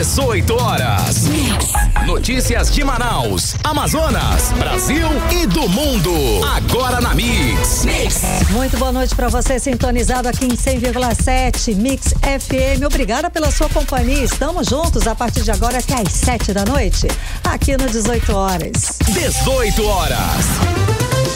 18 horas. Notícias de Manaus, Amazonas, Brasil e do mundo. Agora na Mix. Muito boa noite para você sintonizado aqui em 100,7 Mix FM. Obrigada pela sua companhia. Estamos juntos a partir de agora até às 7 da noite, aqui no 18 horas. 18 horas.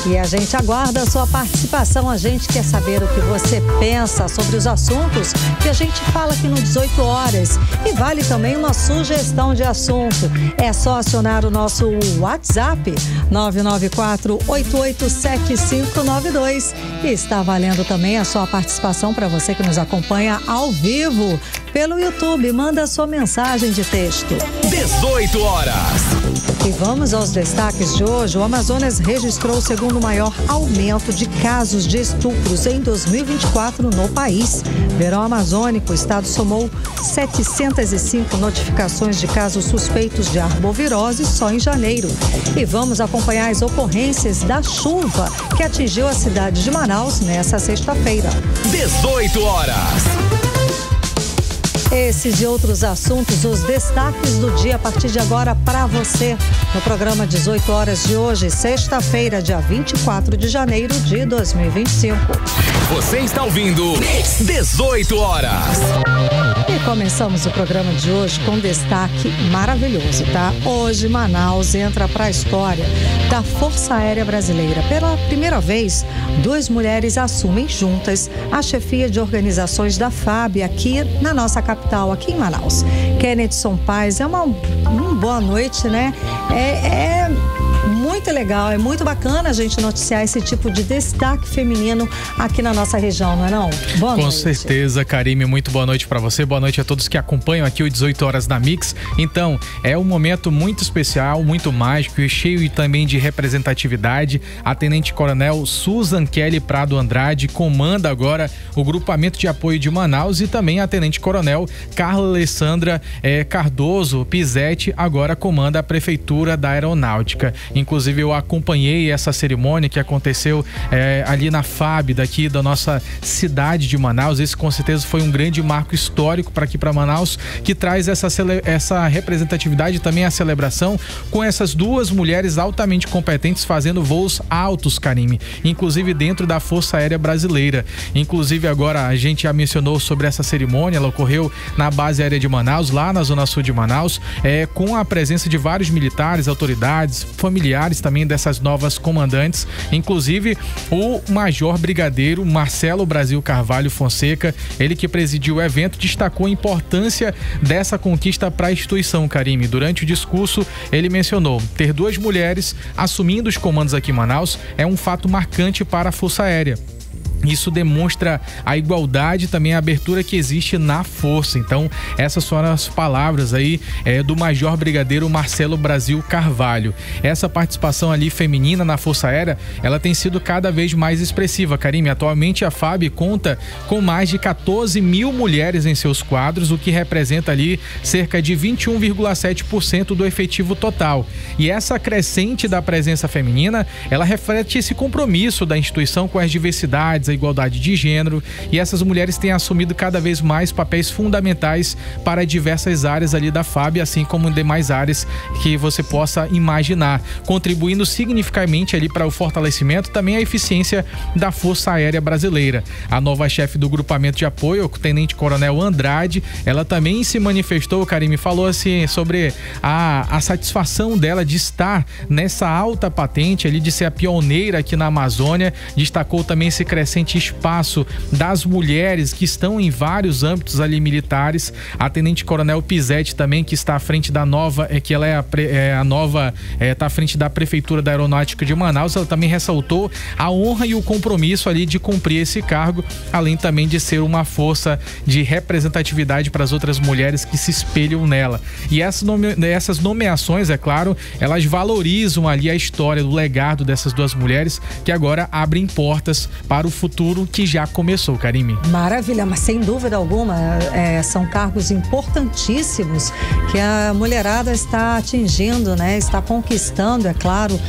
E a gente aguarda a sua participação. A gente quer saber o que você pensa sobre os assuntos que a gente fala aqui no 18 horas. E vale também uma sugestão de assunto. É só acionar o nosso WhatsApp 994-887592. E está valendo também a sua participação para você que nos acompanha ao vivo pelo YouTube. Manda a sua mensagem de texto. 18 horas. E vamos aos destaques de hoje. O Amazonas registrou o segundo maior aumento de casos de estupros em 2024 no país. Verão amazônico, o estado somou 705 notificações de casos suspeitos de arbovirose só em janeiro. E vamos acompanhar as ocorrências da chuva que atingiu a cidade de Manaus nesta sexta-feira. 18 horas. Esses e outros assuntos, os destaques do dia a partir de agora para você no programa 18 horas de hoje, sexta-feira, dia 24 de janeiro de 2025. Você está ouvindo 18 horas. E começamos o programa de hoje com um destaque maravilhoso, tá? Hoje Manaus entra para a história da Força Aérea Brasileira. Pela primeira vez, 2 mulheres assumem juntas a chefia de organizações da FAB aqui na nossa capital, aqui em Manaus. Kennedson Paz, é uma boa noite, né? É muito legal, é muito bacana a gente noticiar esse tipo de destaque feminino aqui na nossa região, não é não? Boa noite. Com certeza, Karime, muito boa noite para você, boa noite a todos que acompanham aqui o 18 horas da Mix. Então, é um momento muito especial, muito mágico e cheio também de representatividade. A Tenente Coronel Susan Kelly Prado Andrade comanda agora o grupamento de apoio de Manaus e também a Tenente Coronel Carla Alessandra Cardoso Pizetti agora comanda a Prefeitura da Aeronáutica. Inclusive eu acompanhei essa cerimônia que aconteceu ali na FAB daqui da nossa cidade de Manaus. Esse com certeza foi um grande marco histórico para aqui para Manaus, que traz essa representatividade e também a celebração com essas 2 mulheres altamente competentes fazendo voos altos, Karime, inclusive dentro da Força Aérea Brasileira. Inclusive agora a gente já mencionou sobre essa cerimônia, ela ocorreu na base aérea de Manaus, lá na zona sul de Manaus, com a presença de vários militares, autoridades, familiares também dessas novas comandantes, inclusive o Major Brigadeiro Marcelo Brasil Carvalho Fonseca, ele que presidiu o evento, destacou a importância dessa conquista para a instituição, Karime. Durante o discurso, ele mencionou: ter 2 mulheres assumindo os comandos aqui em Manaus é um fato marcante para a Força Aérea. Isso demonstra a igualdade e também a abertura que existe na força. Então, essas foram as palavras aí do Major Brigadeiro Marcelo Brasil Carvalho. Essa participação ali feminina na Força Aérea, ela tem sido cada vez mais expressiva, Karime. Atualmente a FAB conta com mais de 14 mil mulheres em seus quadros, o que representa ali cerca de 21,7% do efetivo total. E essa crescente da presença feminina, ela reflete esse compromisso da instituição com as diversidades, a igualdade de gênero, e essas mulheres têm assumido cada vez mais papéis fundamentais para diversas áreas ali da FAB, assim como em demais áreas que você possa imaginar, contribuindo significativamente ali para o fortalecimento também a eficiência da Força Aérea Brasileira. A nova chefe do grupamento de apoio, o Tenente Coronel Andrade, ela também se manifestou, Karime, falou assim sobre a satisfação dela de estar nessa alta patente ali, de ser a pioneira aqui na Amazônia. Destacou também esse crescente espaço das mulheres que estão em vários âmbitos ali militares. A Tenente Coronel Pizetti também, que está à frente da nova, que ela está à frente da Prefeitura da Aeronáutica de Manaus. Ela também ressaltou a honra e o compromisso ali de cumprir esse cargo, além também de ser uma força de representatividade para as outras mulheres que se espelham nela. E essas nomeações, é claro, elas valorizam ali a história, do legado dessas 2 mulheres que agora abrem portas para o futuro futuro que já começou, Karime. Maravilha, mas sem dúvida alguma, são cargos importantíssimos que a mulherada está atingindo, né? Está conquistando, é claro,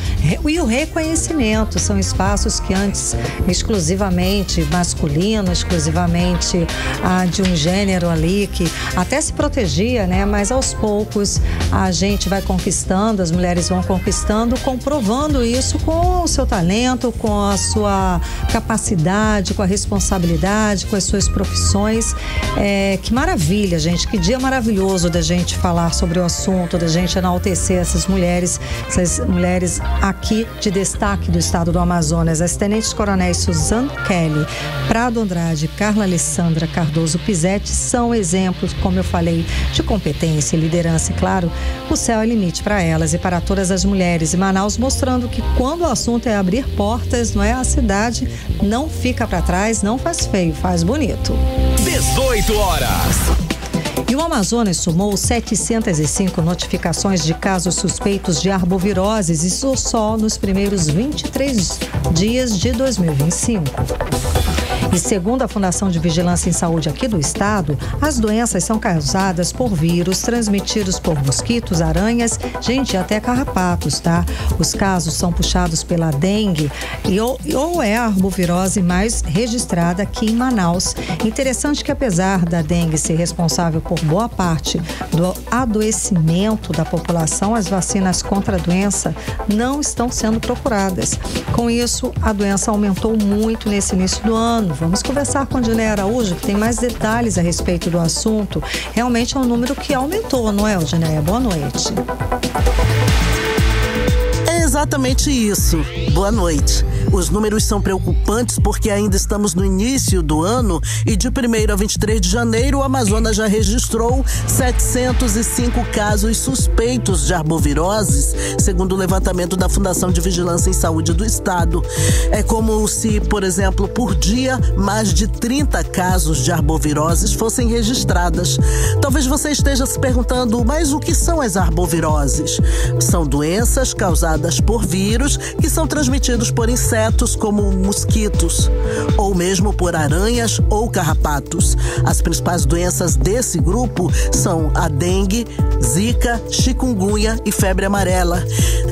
e o reconhecimento. São espaços que antes exclusivamente masculino, exclusivamente de um gênero ali que até se protegia, né? Mas aos poucos a gente vai conquistando, as mulheres vão conquistando, comprovando isso com o seu talento, com a sua capacidade, com a responsabilidade, com as suas profissões. Que maravilha, gente, que dia maravilhoso da gente falar sobre o assunto, da gente enaltecer essas mulheres aqui de destaque do estado do Amazonas. As tenentes-coronéis Suzane Kelly, Prado Andrade, Carla Alessandra Cardoso Pisetti são exemplos, como eu falei, de competência e liderança. E claro, o céu é limite para elas e para todas as mulheres. E Manaus mostrando que quando o assunto é abrir portas, não é, a cidade não fica para trás, não faz feio, faz bonito. 18 horas. E o Amazonas somou 705 notificações de casos suspeitos de arboviroses, isso só nos primeiros 23 dias de 2025. E segundo a Fundação de Vigilância em Saúde aqui do estado, as doenças são causadas por vírus transmitidos por mosquitos, aranhas, gente, até carrapatos, tá? Os casos são puxados pela dengue ou é a arbovirose mais registrada aqui em Manaus. Interessante que apesar da dengue ser responsável por boa parte do adoecimento da população, as vacinas contra a doença não estão sendo procuradas. Com isso, a doença aumentou muito nesse início do ano. Vamos conversar com Diné Araújo, que tem mais detalhes a respeito do assunto. Realmente é um número que aumentou, não é, Diné? Boa noite. É exatamente isso. Boa noite. Os números são preocupantes porque ainda estamos no início do ano e de 1º a 23 de janeiro o Amazonas já registrou 705 casos suspeitos de arboviroses, segundo o levantamento da Fundação de Vigilância em Saúde do Estado. É como se, por exemplo, por dia, mais de 30 casos de arboviroses fossem registradas. Talvez você esteja se perguntando, mas o que são as arboviroses? São doenças causadas por vírus que são transmitidos por insetos como mosquitos, ou mesmo por aranhas ou carrapatos. As principais doenças desse grupo são a dengue, zika, chikungunya e febre amarela.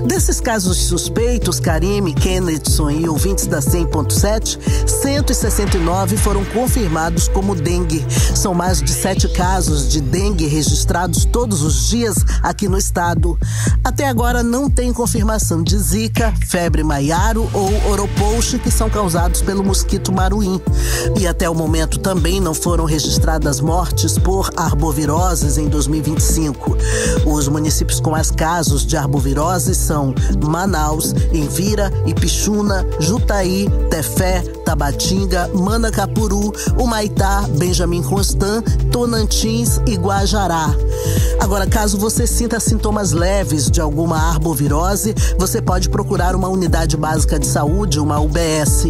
Desses casos suspeitos, Karime, Kennedson e ouvintes da 100.7, 169 foram confirmados como dengue. São mais de 7 casos de dengue registrados todos os dias aqui no estado. Até agora não tem confirmação de zika, febre maiaro ou oropouche, que são causados pelo mosquito maruim. E até o momento também não foram registradas mortes por arboviroses em 2025. Os municípios com mais casos de arboviroses são Manaus, Envira, Ipixuna, Jutaí, Tefé, Tabatinga, Manacapuru, Humaitá, Benjamin Constant, Tonantins e Guajará. Agora, caso você sinta sintomas leves de alguma arbovirose, você pode procurar uma unidade básica de saúde, uma UBS.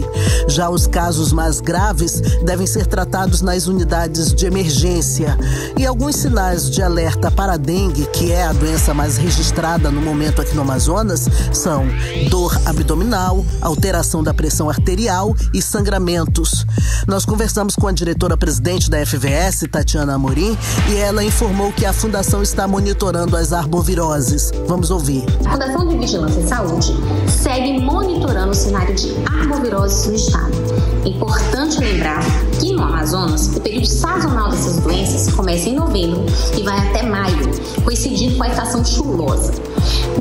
Já os casos mais graves devem ser tratados nas unidades de emergência. E alguns sinais de alerta para a dengue, que é a doença mais registrada no momento aqui no Amazonas, são dor abdominal, alteração da pressão arterial e sangramentos. Nós conversamos com a diretora-presidente da FVS, Tatiana Amorim, e ela informou que a Fundação está monitorando as arboviroses. Vamos ouvir. A Fundação de Vigilância em Saúde segue monitorando o cenário de arboviroses no estado. É importante lembrar que no Amazonas, o período sazonal dessas doenças começa em novembro e vai até maio, coincidindo com a estação chuvosa.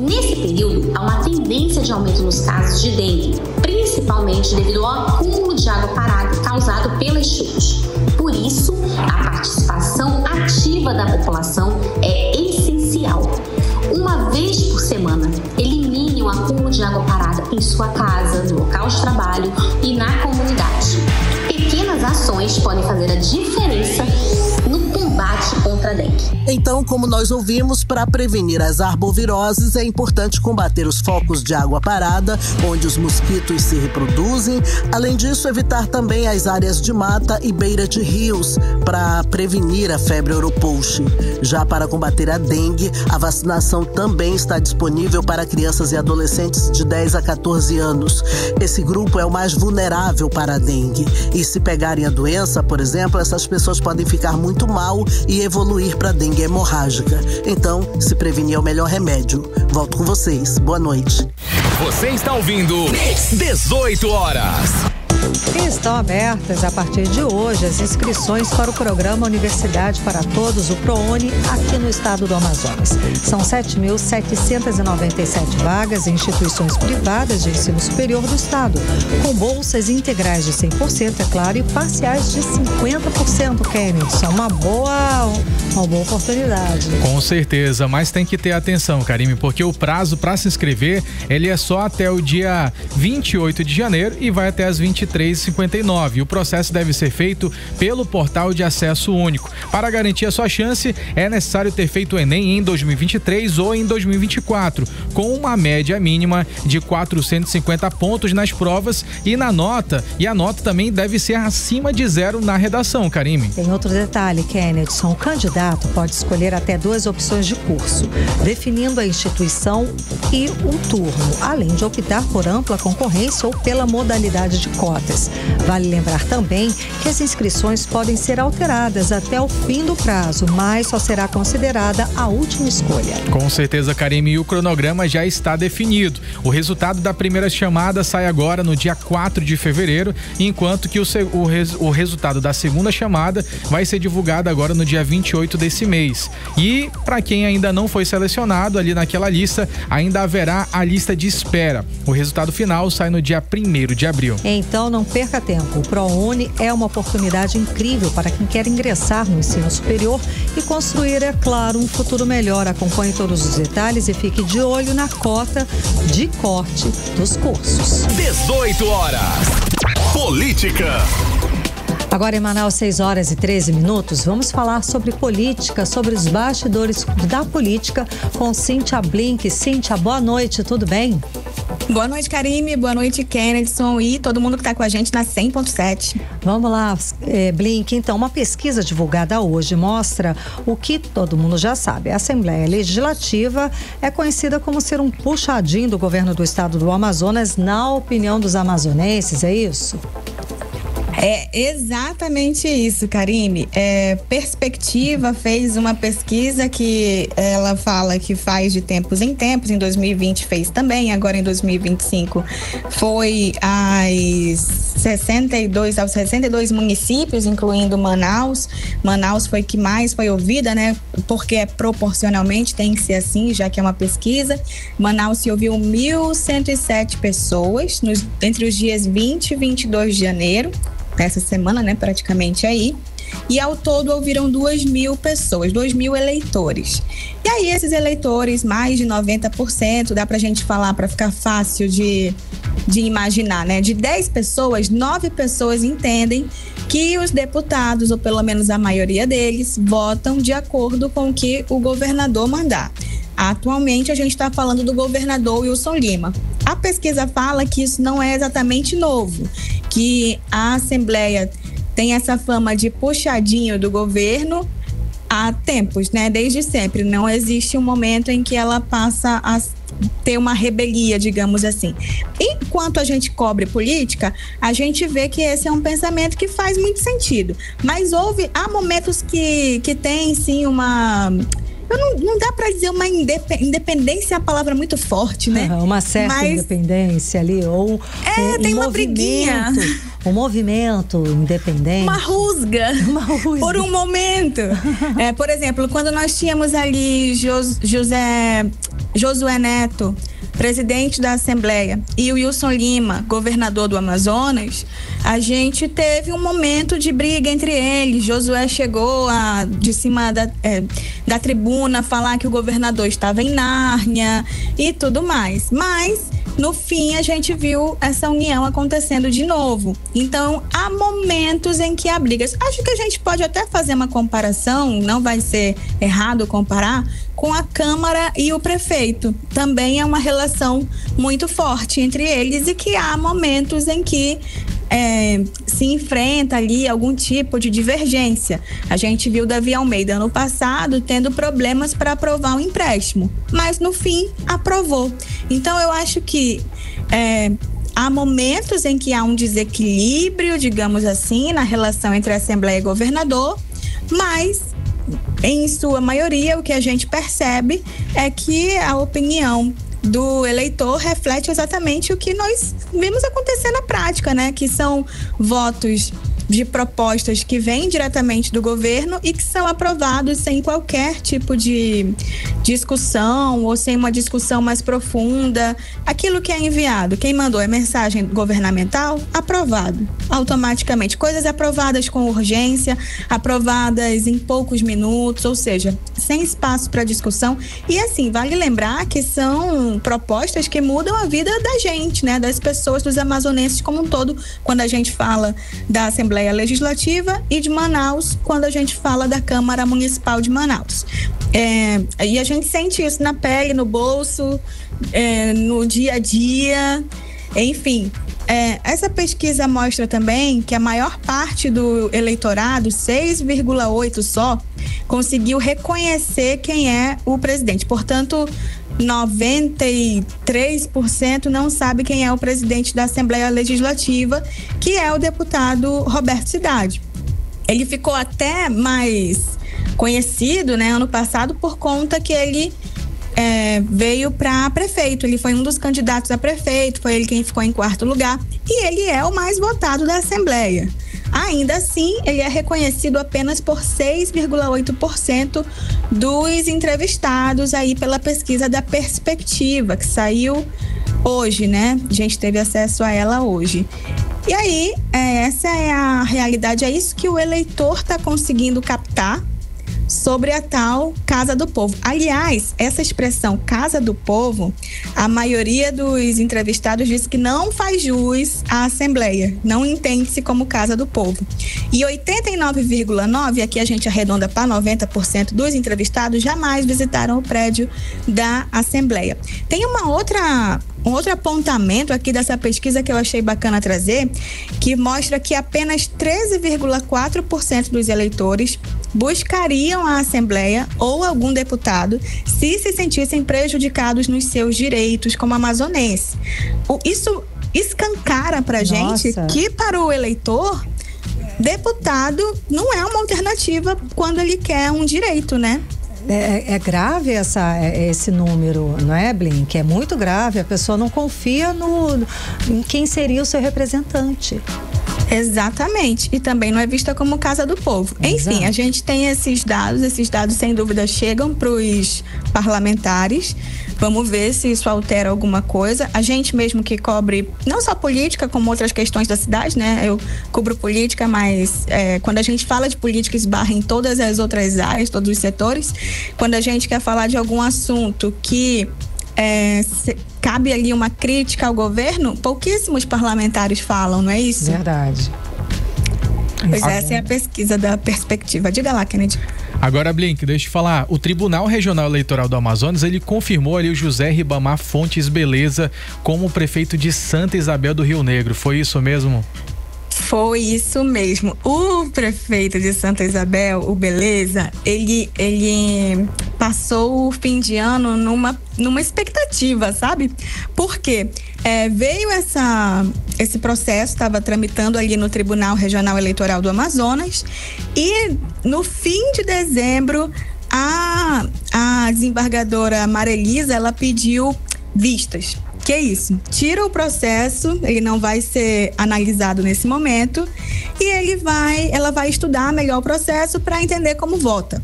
Nesse período, há uma tendência de aumento nos casos de dengue, principalmente devido ao acúmulo de água parada causado pelas chuvas. Por isso, a participação ativa da população é essencial. Uma vez por semana, elimine o acúmulo de água parada em sua casa, no local de trabalho e na comunidade. Pequenas ações podem fazer a diferença no combate contra a dengue. Então, como nós ouvimos, para prevenir as arboviroses é importante combater os focos de água parada, onde os mosquitos se reproduzem. Além disso, evitar também as áreas de mata e beira de rios para prevenir a febre oropouche. Já para combater a dengue, a vacinação também está disponível para crianças e adolescentes de 10 a 14 anos. Esse grupo é o mais vulnerável para a dengue. E se pegarem a doença, por exemplo, essas pessoas podem ficar muito mal e evoluir para dengue hemorrágica. Então, se prevenir é o melhor remédio. Volto com vocês. Boa noite. Você está ouvindo 18 horas. Estão abertas a partir de hoje as inscrições para o programa Universidade para Todos, o ProUni, aqui no estado do Amazonas. São 7.797 vagas em instituições privadas de ensino superior do estado, com bolsas integrais de 100%, é claro, e parciais de 50%, Kennedy. São uma boa oportunidade. Com certeza, mas tem que ter atenção, Karime, porque o prazo para se inscrever, ele é só até o dia 28 de janeiro e vai até as 23h59. O processo deve ser feito pelo portal de acesso único. Para garantir a sua chance, é necessário ter feito o Enem em 2023 ou em 2024, com uma média mínima de 450 pontos nas provas e a nota também deve ser acima de 0 na redação, Karime. Tem outro detalhe, Kennedy. O candidato pode escolher até 2 opções de curso, definindo a instituição e um turno, além de optar por ampla concorrência ou pela modalidade de cotas. Vale lembrar também que as inscrições podem ser alteradas até o fim do prazo, mas só será considerada a última escolha. Com certeza, Karime, e o cronograma já está definido. O resultado da primeira chamada sai agora no dia 4 de fevereiro, enquanto que o resultado da segunda chamada vai ser divulgado agora no dia 28 desse mês. E para quem ainda não foi selecionado ali naquela lista, ainda haverá a lista de espera. O resultado final sai no dia 1º de abril. Então não perca tempo. O ProUni é uma oportunidade incrível para quem quer ingressar no ensino superior e construir, é claro, um futuro melhor. Acompanhe todos os detalhes e fique de olho na cota de corte dos cursos. 18 horas. Política. Agora em Manaus, 6h13, vamos falar sobre política, sobre os bastidores da política com Cíntia Blink. Cíntia, boa noite, tudo bem? Boa noite, Karime, boa noite, Kennedson e todo mundo que está com a gente na 100.7. Vamos lá, Blink. Então, uma pesquisa divulgada hoje mostra o que todo mundo já sabe. A Assembleia Legislativa é conhecida como ser um puxadinho do governo do estado do Amazonas, na opinião dos amazonenses, é isso? É exatamente isso, Karime. Perspectiva fez uma pesquisa que ela fala que faz de tempos em tempos. Em 2020 fez também, agora em 2025 foi aos 62 municípios, incluindo Manaus. Manaus foi que mais foi ouvida, né? Porque proporcionalmente tem que ser assim, já que é uma pesquisa. Manaus se ouviu 1.107 pessoas entre os dias 20 e 22 de janeiro. Essa semana, né, praticamente aí. E ao todo ouviram 2.000 pessoas, 2.000 eleitores. E aí esses eleitores, mais de 90%, dá pra gente falar, pra ficar fácil de imaginar, né? De 10 pessoas, 9 pessoas entendem que os deputados, ou pelo menos a maioria deles, votam de acordo com o que o governador mandar. Atualmente a gente está falando do governador Wilson Lima. A pesquisa fala que isso não é exatamente novo, que a Assembleia tem essa fama de puxadinho do governo há tempos, né? Desde sempre. Não existe um momento em que ela passa a ter uma rebelia, digamos assim. Enquanto a gente cobre política, a gente vê que esse é um pensamento que faz muito sentido. Mas há momentos que tem sim uma... Não dá para dizer uma independência, é uma palavra muito forte, né? Uma certa independência ali, ou tem uma briguinha. Um movimento independente. Uma rusga. Por um momento. Por exemplo, quando nós tínhamos ali Josué Neto presidente da Assembleia, e o Wilson Lima, governador do Amazonas, a gente teve um momento de briga entre eles. Josué chegou de cima da tribuna falar que o governador estava em Nárnia e tudo mais. Mas, no fim, a gente viu essa união acontecendo de novo. Então, há momentos em que há brigas. Acho que a gente pode até fazer uma comparação, não vai ser errado comparar, com a Câmara e o prefeito. Também é uma relação muito forte entre eles e que há momentos em que se enfrenta ali algum tipo de divergência. A gente viu Davi Almeida ano passado tendo problemas para aprovar um empréstimo, mas no fim aprovou. Então eu acho que há momentos em que há um desequilíbrio, digamos assim, na relação entre a Assembleia e governador, mas em sua maioria o que a gente percebe é que a opinião do eleitor reflete exatamente o que nós vimos acontecer na prática, né? Que são votos de propostas que vêm diretamente do governo e que são aprovados sem qualquer tipo de discussão ou sem uma discussão mais profunda. Aquilo que é enviado, quem mandou é mensagem governamental, aprovado automaticamente. Coisas aprovadas com urgência, aprovadas em poucos minutos, ou seja, sem espaço para discussão. E assim, vale lembrar que são propostas que mudam a vida da gente, né? Das pessoas, dos amazonenses como um todo, quando a gente fala da Assembleia Legislativa, e de Manaus, quando a gente fala da Câmara Municipal de Manaus. E a gente sente isso na pele, no bolso, no dia a dia, enfim. Essa pesquisa mostra também que a maior parte do eleitorado, 6,8% só, conseguiu reconhecer quem é o presidente. Portanto, 93% não sabe quem é o presidente da Assembleia Legislativa, que é o deputado Roberto Cidade. Ele ficou até mais conhecido, né, ano passado, por conta que ele veio para prefeito. Ele foi um dos candidatos a prefeito, foi ele quem ficou em 4º lugar, e ele é o mais votado da Assembleia. Ainda assim, ele é reconhecido apenas por 6,8% dos entrevistados aí pela pesquisa da Perspectiva, que saiu hoje, né? A gente teve acesso a ela hoje. E aí, essa é a realidade, é isso que o eleitor está conseguindo captar sobre a tal Casa do Povo. Aliás, essa expressão Casa do Povo, a maioria dos entrevistados diz que não faz jus à Assembleia, não entende-se como Casa do Povo. E 89,9%, aqui a gente arredonda para 90% dos entrevistados, jamais visitaram o prédio da Assembleia. Tem um outro apontamento aqui dessa pesquisa que eu achei bacana trazer, que mostra que apenas 13,4% dos eleitores buscariam a Assembleia ou algum deputado se sentissem prejudicados nos seus direitos como amazonense. Isso escancara pra gente que para o eleitor, deputado não é uma alternativa quando ele quer um direito, né? É grave esse número, não é, Blink? É muito grave. A pessoa não confia em quem seria o seu representante. Exatamente. E também não é vista como Casa do Povo. Exato. Enfim, a gente tem esses dados sem dúvida chegam para os parlamentares. Vamos ver se isso altera alguma coisa. A gente mesmo que cobre não só política, como outras questões da cidade, né? Eu cubro política, mas quando a gente fala de política, esbarra em todas as outras áreas, todos os setores. Quando a gente quer falar de algum assunto que cabe ali uma crítica ao governo, pouquíssimos parlamentares falam, não é isso? Verdade. Pois essa é a pesquisa da Perspectiva. Diga lá, Kennedy. Agora, Blink, deixa eu te falar, o Tribunal Regional Eleitoral do Amazonas, ele confirmou ali o José Ribamar Fontes Beleza como prefeito de Santa Isabel do Rio Negro, foi isso mesmo? Foi isso mesmo. O prefeito de Santa Isabel, o Beleza, ele passou o fim de ano numa expectativa, sabe? Por quê? Veio esse processo, estava tramitando ali no Tribunal Regional Eleitoral do Amazonas, e no fim de dezembro a desembargadora Marelisa, ela pediu vistas. Que é isso? Tira o processo, ele não vai ser analisado nesse momento, e ela vai estudar melhor o processo para entender como vota.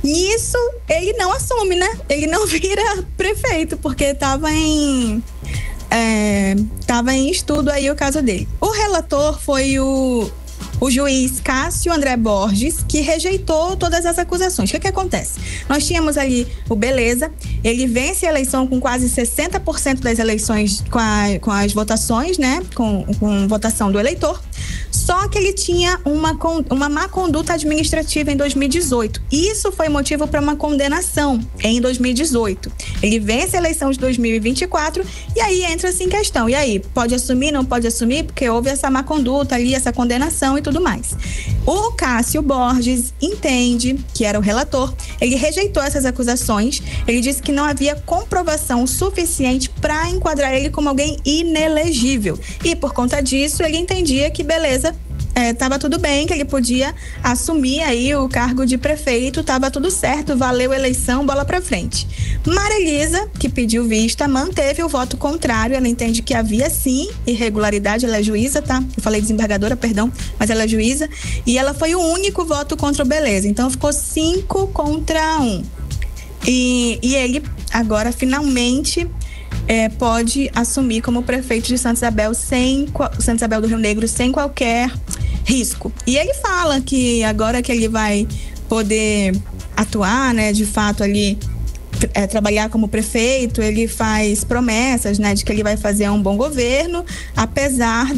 Nisso, ele não assume, né? Ele não vira prefeito, porque estava em estudo aí o caso dele. O relator foi o juiz Cássio André Borges, que rejeitou todas as acusações. O que acontece? Nós tínhamos ali o Beleza, ele vence a eleição com quase 60% das eleições com as votações, né? Com votação do eleitor. Só que ele tinha uma má conduta administrativa em 2018. Isso foi motivo para uma condenação em 2018. Ele vence a eleição de 2024 e aí entra-se em questão. E aí, pode assumir, não pode assumir? Porque houve essa má conduta ali, essa condenação e tudo mais. O Cássio Borges entende, que era o relator, ele rejeitou essas acusações. Ele disse que não havia comprovação suficiente para enquadrar ele como alguém inelegível. E por conta disso, ele entendia que beleza, tava tudo bem, que ele podia assumir aí o cargo de prefeito, tava tudo certo, valeu a eleição, bola pra frente. Maria Elisa, que pediu vista, manteve o voto contrário. Ela entende que havia sim irregularidade, ela é juíza, tá? Eu falei desembargadora, perdão, mas ela é juíza, e ela foi o único voto contra o Beleza, então ficou 5-1. E ele agora finalmente pode assumir como prefeito de Santa Isabel do Rio Negro sem qualquer risco. E ele fala que agora que ele vai poder atuar, né, de fato ali, trabalhar como prefeito, ele faz promessas, né, de que ele vai fazer um bom governo, apesar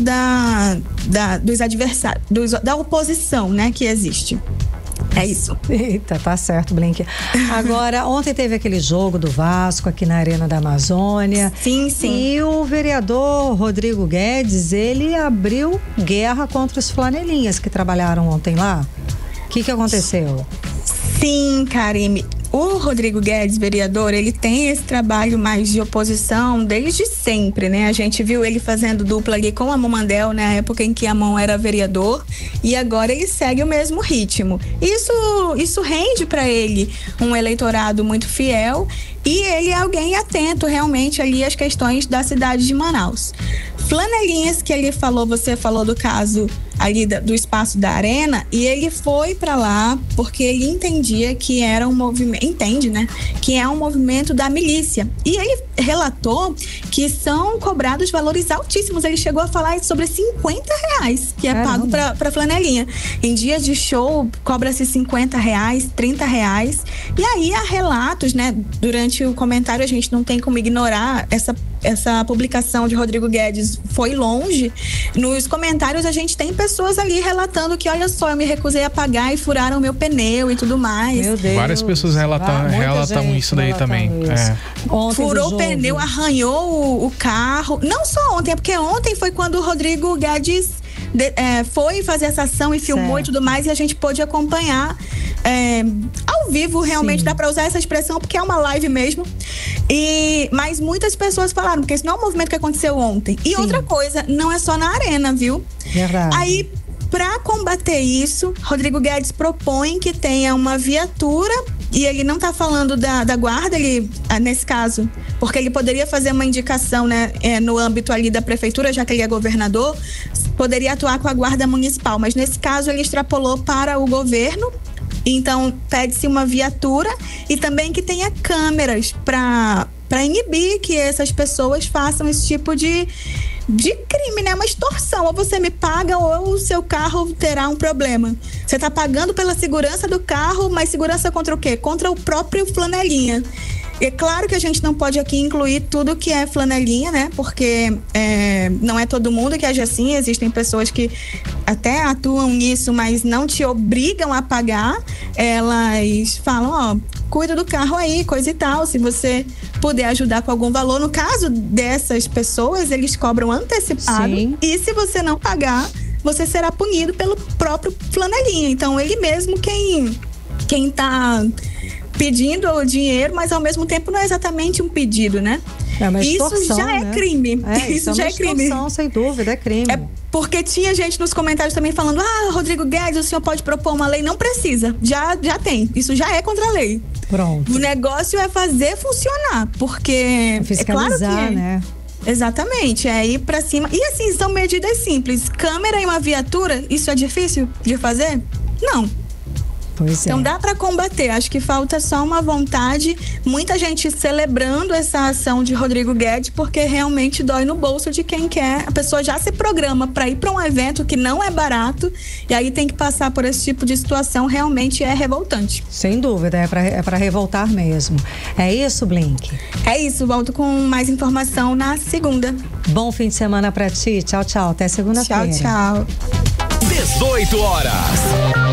dos adversários, da oposição, né, que existe. É isso. Eita, tá certo, Blink. Agora, ontem teve aquele jogo do Vasco aqui na Arena da Amazônia. Sim, sim. E o vereador Rodrigo Guedes, ele abriu guerra contra os flanelinhas que trabalharam ontem lá. O que aconteceu? Sim, Karime. O Rodrigo Guedes, vereador, ele tem esse trabalho mais de oposição desde sempre, né? A gente viu ele fazendo dupla ali com a Momandel na época em que a Mão era vereador, e agora ele segue o mesmo ritmo. Isso rende para ele um eleitorado muito fiel, e ele é alguém atento realmente ali às questões da cidade de Manaus. Flanelinhas que ele falou, você falou do caso ali do espaço da arena, e ele foi para lá porque ele entendia que era um movimento, entende, né? Que é um movimento da milícia. E ele relatou que são cobrados valores altíssimos. Ele chegou a falar sobre R$50 que é pago para flanelinha. Em dias de show, cobra-se R$50, R$30. E aí há relatos, né? Durante o comentário, a gente não tem como ignorar essa publicação de Rodrigo Guedes foi longe. Nos comentários a gente tem pessoas ali relatando que, olha só, eu me recusei a pagar e furaram o meu pneu e tudo mais. Meu Deus. Várias pessoas relatam isso daí também. Furou o pneu, arranhou o carro. Não só ontem, é porque ontem foi quando o Rodrigo Guedes foi fazer essa ação e filmou e tudo mais, e a gente pôde acompanhar ao vivo. Realmente dá pra usar essa expressão porque é uma live mesmo. Mas muitas pessoas falaram, porque isso não é um movimento que aconteceu ontem. E outra coisa, não é só na arena, viu? Verdade. Aí, para combater isso, Rodrigo Guedes propõe que tenha uma viatura, e ele não está falando da guarda, ele, nesse caso, porque ele poderia fazer uma indicação, né, no âmbito ali da prefeitura, já que ele é governador, poderia atuar com a guarda municipal, mas nesse caso ele extrapolou para o governo. Então, pede-se uma viatura e também que tenha câmeras para inibir que essas pessoas façam esse tipo de crime, né? Uma extorsão. Ou você me paga ou o seu carro terá um problema. Você está pagando pela segurança do carro, mas segurança contra o quê? Contra o próprio flanelinha. É claro que a gente não pode aqui incluir tudo que é flanelinha, né? Porque não é todo mundo que age assim. Existem pessoas que até atuam nisso, mas não te obrigam a pagar. Elas falam, cuida do carro aí, coisa e tal. Se você puder ajudar com algum valor. No caso dessas pessoas, eles cobram antecipado. Sim. E se você não pagar, você será punido pelo próprio flanelinha. Então, ele mesmo quem tá pedindo o dinheiro, mas ao mesmo tempo não é exatamente um pedido, né? É uma extorsão, isso já é crime. Isso já é crime. Extorsão, sem dúvida, é crime. É porque tinha gente nos comentários também falando, Rodrigo Guedes, o senhor pode propor uma lei? Não precisa, já tem. Isso já é contra a lei. Pronto. O negócio é fazer funcionar, porque fiscalizar, é claro que né? Exatamente, é ir pra cima. E assim, são medidas simples. Câmera e uma viatura, isso é difícil de fazer? Não. Pois é. Então dá para combater, acho que falta só uma vontade, muita gente celebrando essa ação de Rodrigo Guedes, porque realmente dói no bolso de quem quer. A pessoa já se programa para ir para um evento que não é barato e aí tem que passar por esse tipo de situação, realmente é revoltante. Sem dúvida, é para revoltar mesmo. É isso, Blink? É isso, volto com mais informação na segunda. Bom fim de semana para ti, tchau, tchau, até segunda-feira. Tchau, tchau. 18 horas.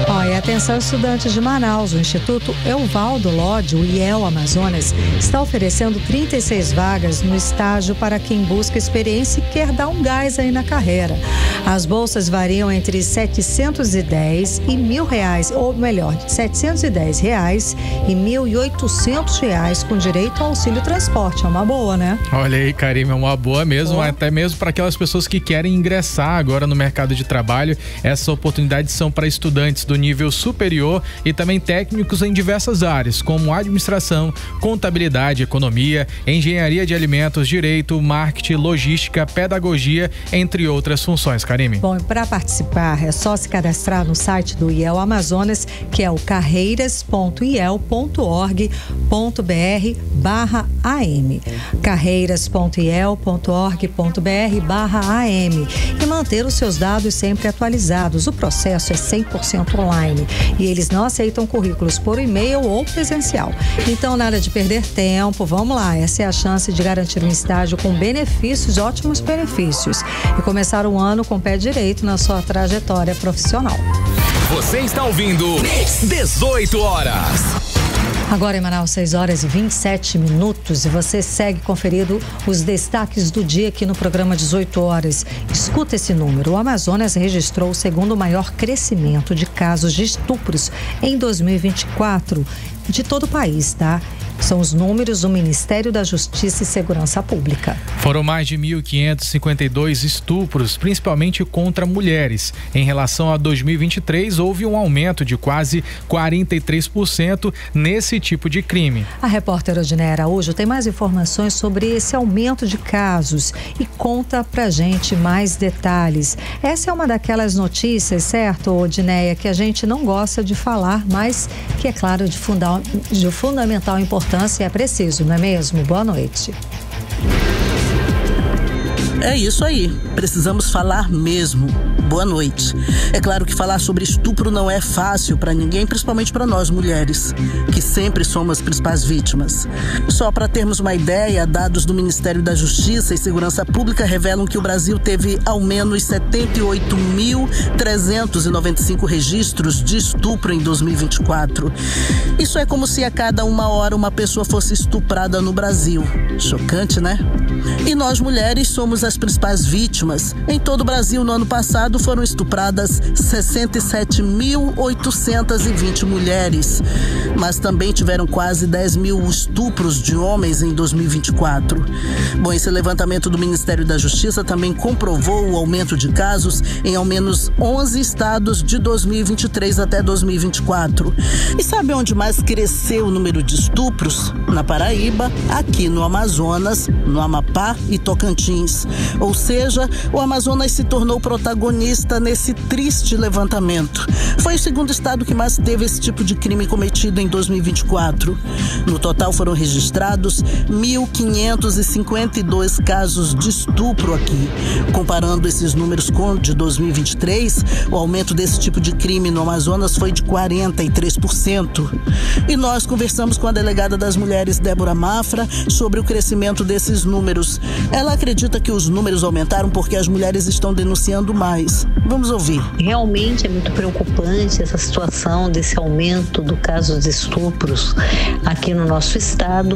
Olha, atenção estudantes de Manaus, o Instituto Evaldo Lodge, o IEL Amazonas, está oferecendo 36 vagas no estágio para quem busca experiência e quer dar um gás aí na carreira. As bolsas variam entre R$710 e R$1.000, ou melhor, R$710 e R$1.800 com direito ao auxílio transporte. É uma boa, né? Olha aí, Karime, é uma boa mesmo, até mesmo para aquelas pessoas que querem ingressar agora no mercado de trabalho. Essas oportunidades são para estudantes do nível superior e também técnicos em diversas áreas, como administração, contabilidade, economia, engenharia de alimentos, direito, marketing, logística, pedagogia, entre outras funções. Karime. Bom, para participar é só se cadastrar no site do IEL Amazonas, que é o carreiras.iel.org.br/am. carreiras.iel.org.br/am e manter os seus dados sempre atualizados. O processo é 100% online e eles não aceitam currículos por e-mail ou presencial. Então, nada de perder tempo, vamos lá. Essa é a chance de garantir um estágio com benefícios, ótimos benefícios, e começar o ano com o pé direito na sua trajetória profissional. Você está ouvindo 18 horas. Agora em Manaus, 6 horas e 27 minutos, e você segue conferindo os destaques do dia aqui no programa 18 horas. Escuta esse número: o Amazonas registrou o segundo maior crescimento de casos de estupros em 2024 de todo o país, tá? São os números do Ministério da Justiça e Segurança Pública. Foram mais de 1.552 estupros, principalmente contra mulheres. Em relação a 2023, houve um aumento de quase 43% nesse tipo de crime. A repórter Odineia Araújo tem mais informações sobre esse aumento de casos e conta pra gente mais detalhes. Essa é uma daquelas notícias, certo, Odineia, que a gente não gosta de falar, mas que é claro de fundamental importância e é preciso, não é mesmo? Boa noite. É isso aí, precisamos falar mesmo. Boa noite. É claro que falar sobre estupro não é fácil para ninguém, principalmente para nós mulheres, que sempre somos as principais vítimas. Só para termos uma ideia, dados do Ministério da Justiça e Segurança Pública revelam que o Brasil teve ao menos 78.395 registros de estupro em 2024. Isso é como se a cada uma hora uma pessoa fosse estuprada no Brasil. Chocante, né? E nós mulheres somos as principais vítimas. Em todo o Brasil, no ano passado, foram estupradas 67.820 mulheres, mas também tiveram quase 10 mil estupros de homens em 2024. Bom, esse levantamento do Ministério da Justiça também comprovou o aumento de casos em ao menos 11 estados de 2023 até 2024. E sabe onde mais cresceu o número de estupros? Na Paraíba, aqui no Amazonas, no Amapá e Tocantins. Ou seja, o Amazonas se tornou protagonista nesse triste levantamento. Foi o segundo estado que mais teve esse tipo de crime cometido em 2024. No total foram registrados 1.552 casos de estupro aqui. Comparando esses números com o de 2023, o aumento desse tipo de crime no Amazonas foi de 43%. E nós conversamos com a delegada das mulheres, Débora Mafra, sobre o crescimento desses números. Ela acredita que os números aumentaram porque as mulheres estão denunciando mais. Vamos ouvir. Realmente é muito preocupante essa situação desse aumento do caso de estupros aqui no nosso estado.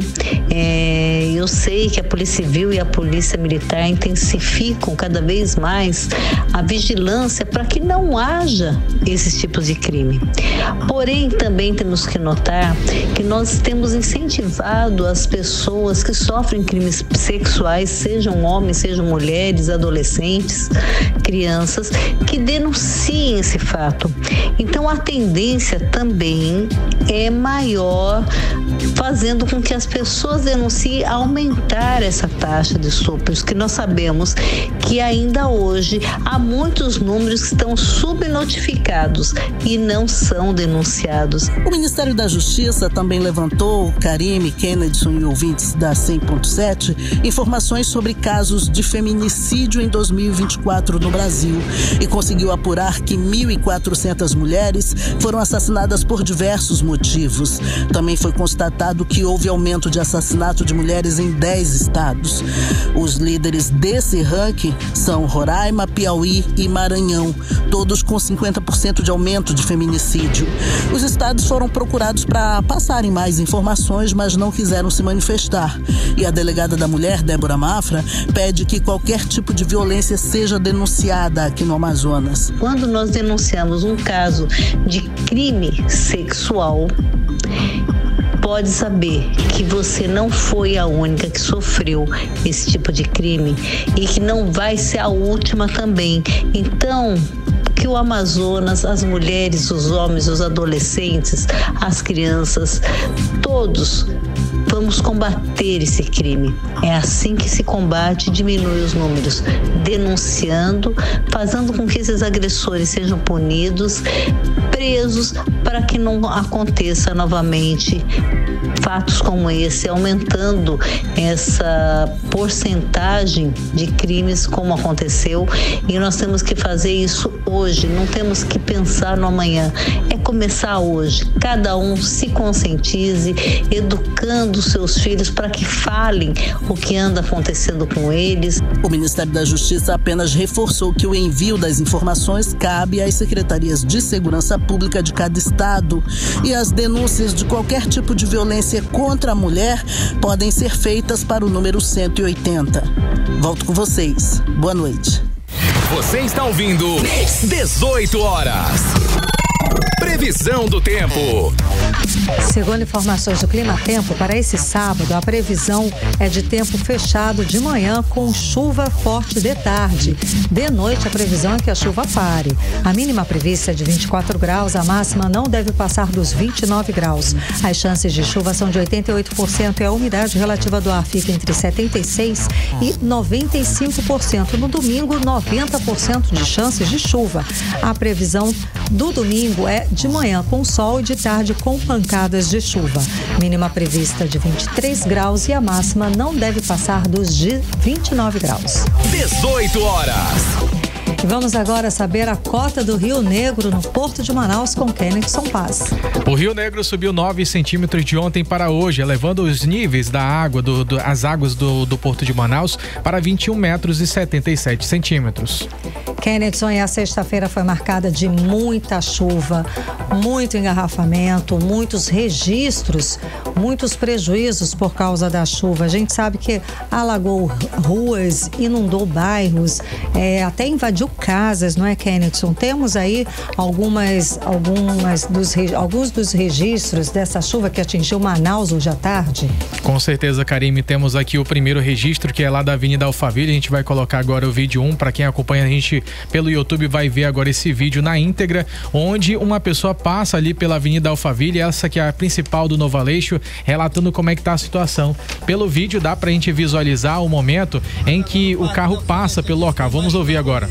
Eu sei que a Polícia Civil e a Polícia Militar intensificam cada vez mais a vigilância para que não haja esses tipos de crime. Porém, também temos que notar que nós temos incentivado as pessoas que sofrem crimes sexuais, sejam homens, sejam mulheres, adolescentes, crianças, que denunciem esse fato. Então a tendência também é maior, fazendo com que as pessoas denunciem, aumentar essa taxa de estupros, que nós sabemos que ainda hoje há muitos números que estão subnotificados e não são denunciados. O Ministério da Justiça também levantou, Karime, Kennedy e ouvintes da 100.7, informações sobre casos de feminicídio em 2024 no Brasil e conseguiu apurar que 1.400 mulheres foram assassinadas por diversos motivos. Também foi constatado que houve aumento de assassinato de mulheres em 10 estados. Os líderes desse ranking são Roraima, Piauí e Maranhão, todos com 50% de aumento de feminicídio. Os estados foram procurados para passarem mais informações, mas não quiseram se manifestar. E a delegada da mulher, Débora Mafra, pede que qualquer tipo de violência seja denunciada aqui no Amazonas. Quando nós denunciamos um caso de crime sexual, pode saber que você não foi a única que sofreu esse tipo de crime e que não vai ser a última também. Então, que o Amazonas, as mulheres, os homens, os adolescentes, as crianças, todos vamos combater esse crime. É assim que se combate e diminui os números, denunciando, fazendo com que esses agressores sejam punidos, presos, para que não aconteça novamente fatos como esse, aumentando essa porcentagem de crimes como aconteceu. E nós temos que fazer isso hoje, não temos que pensar no amanhã, é começar hoje. Cada um se conscientize, educando seus filhos para que falem o que anda acontecendo com eles. O Ministério da Justiça apenas reforçou que o envio das informações cabe às secretarias de segurança pública de cada estado e as denúncias de qualquer tipo de violência contra a mulher podem ser feitas para o número 180. Volto com vocês. Boa noite. Você está ouvindo 18 horas. Previsão do tempo. Segundo informações do Clima Tempo, para esse sábado, a previsão é de tempo fechado de manhã com chuva forte de tarde. De noite, a previsão é que a chuva pare. A mínima prevista é de 24 graus, a máxima não deve passar dos 29 graus. As chances de chuva são de 88% e a umidade relativa do ar fica entre 76% e 95%. No domingo, 90% de chances de chuva. A previsão do domingo é de manhã com sol e de tarde com pancadas de chuva. Mínima prevista de 23 graus e a máxima não deve passar dos de 29 graus. 18 horas. E vamos agora saber a cota do Rio Negro no Porto de Manaus com Kennedy Paz. O Rio Negro subiu 9 centímetros de ontem para hoje, elevando os níveis da água, as águas do Porto de Manaus para 21 metros e 77 centímetros. Kennedy, e a sexta-feira foi marcada de muita chuva, muito engarrafamento, muitos registros, muitos prejuízos por causa da chuva. A gente sabe que alagou ruas, inundou bairros, até invadiu casas, não é, Kennedy? Temos aí alguns dos registros dessa chuva que atingiu Manaus hoje à tarde? Com certeza, Karime, temos aqui o primeiro registro, que é lá da Avenida Alphaville. A gente vai colocar agora o vídeo 1, para quem acompanha a gente pelo YouTube vai ver agora esse vídeo na íntegra, onde uma pessoa passa ali pela Avenida Alphaville, essa que é a principal do Novo Aleixo, relatando como é que tá a situação. Pelo vídeo dá pra gente visualizar o momento em que o carro passa pelo local. Vamos ouvir agora.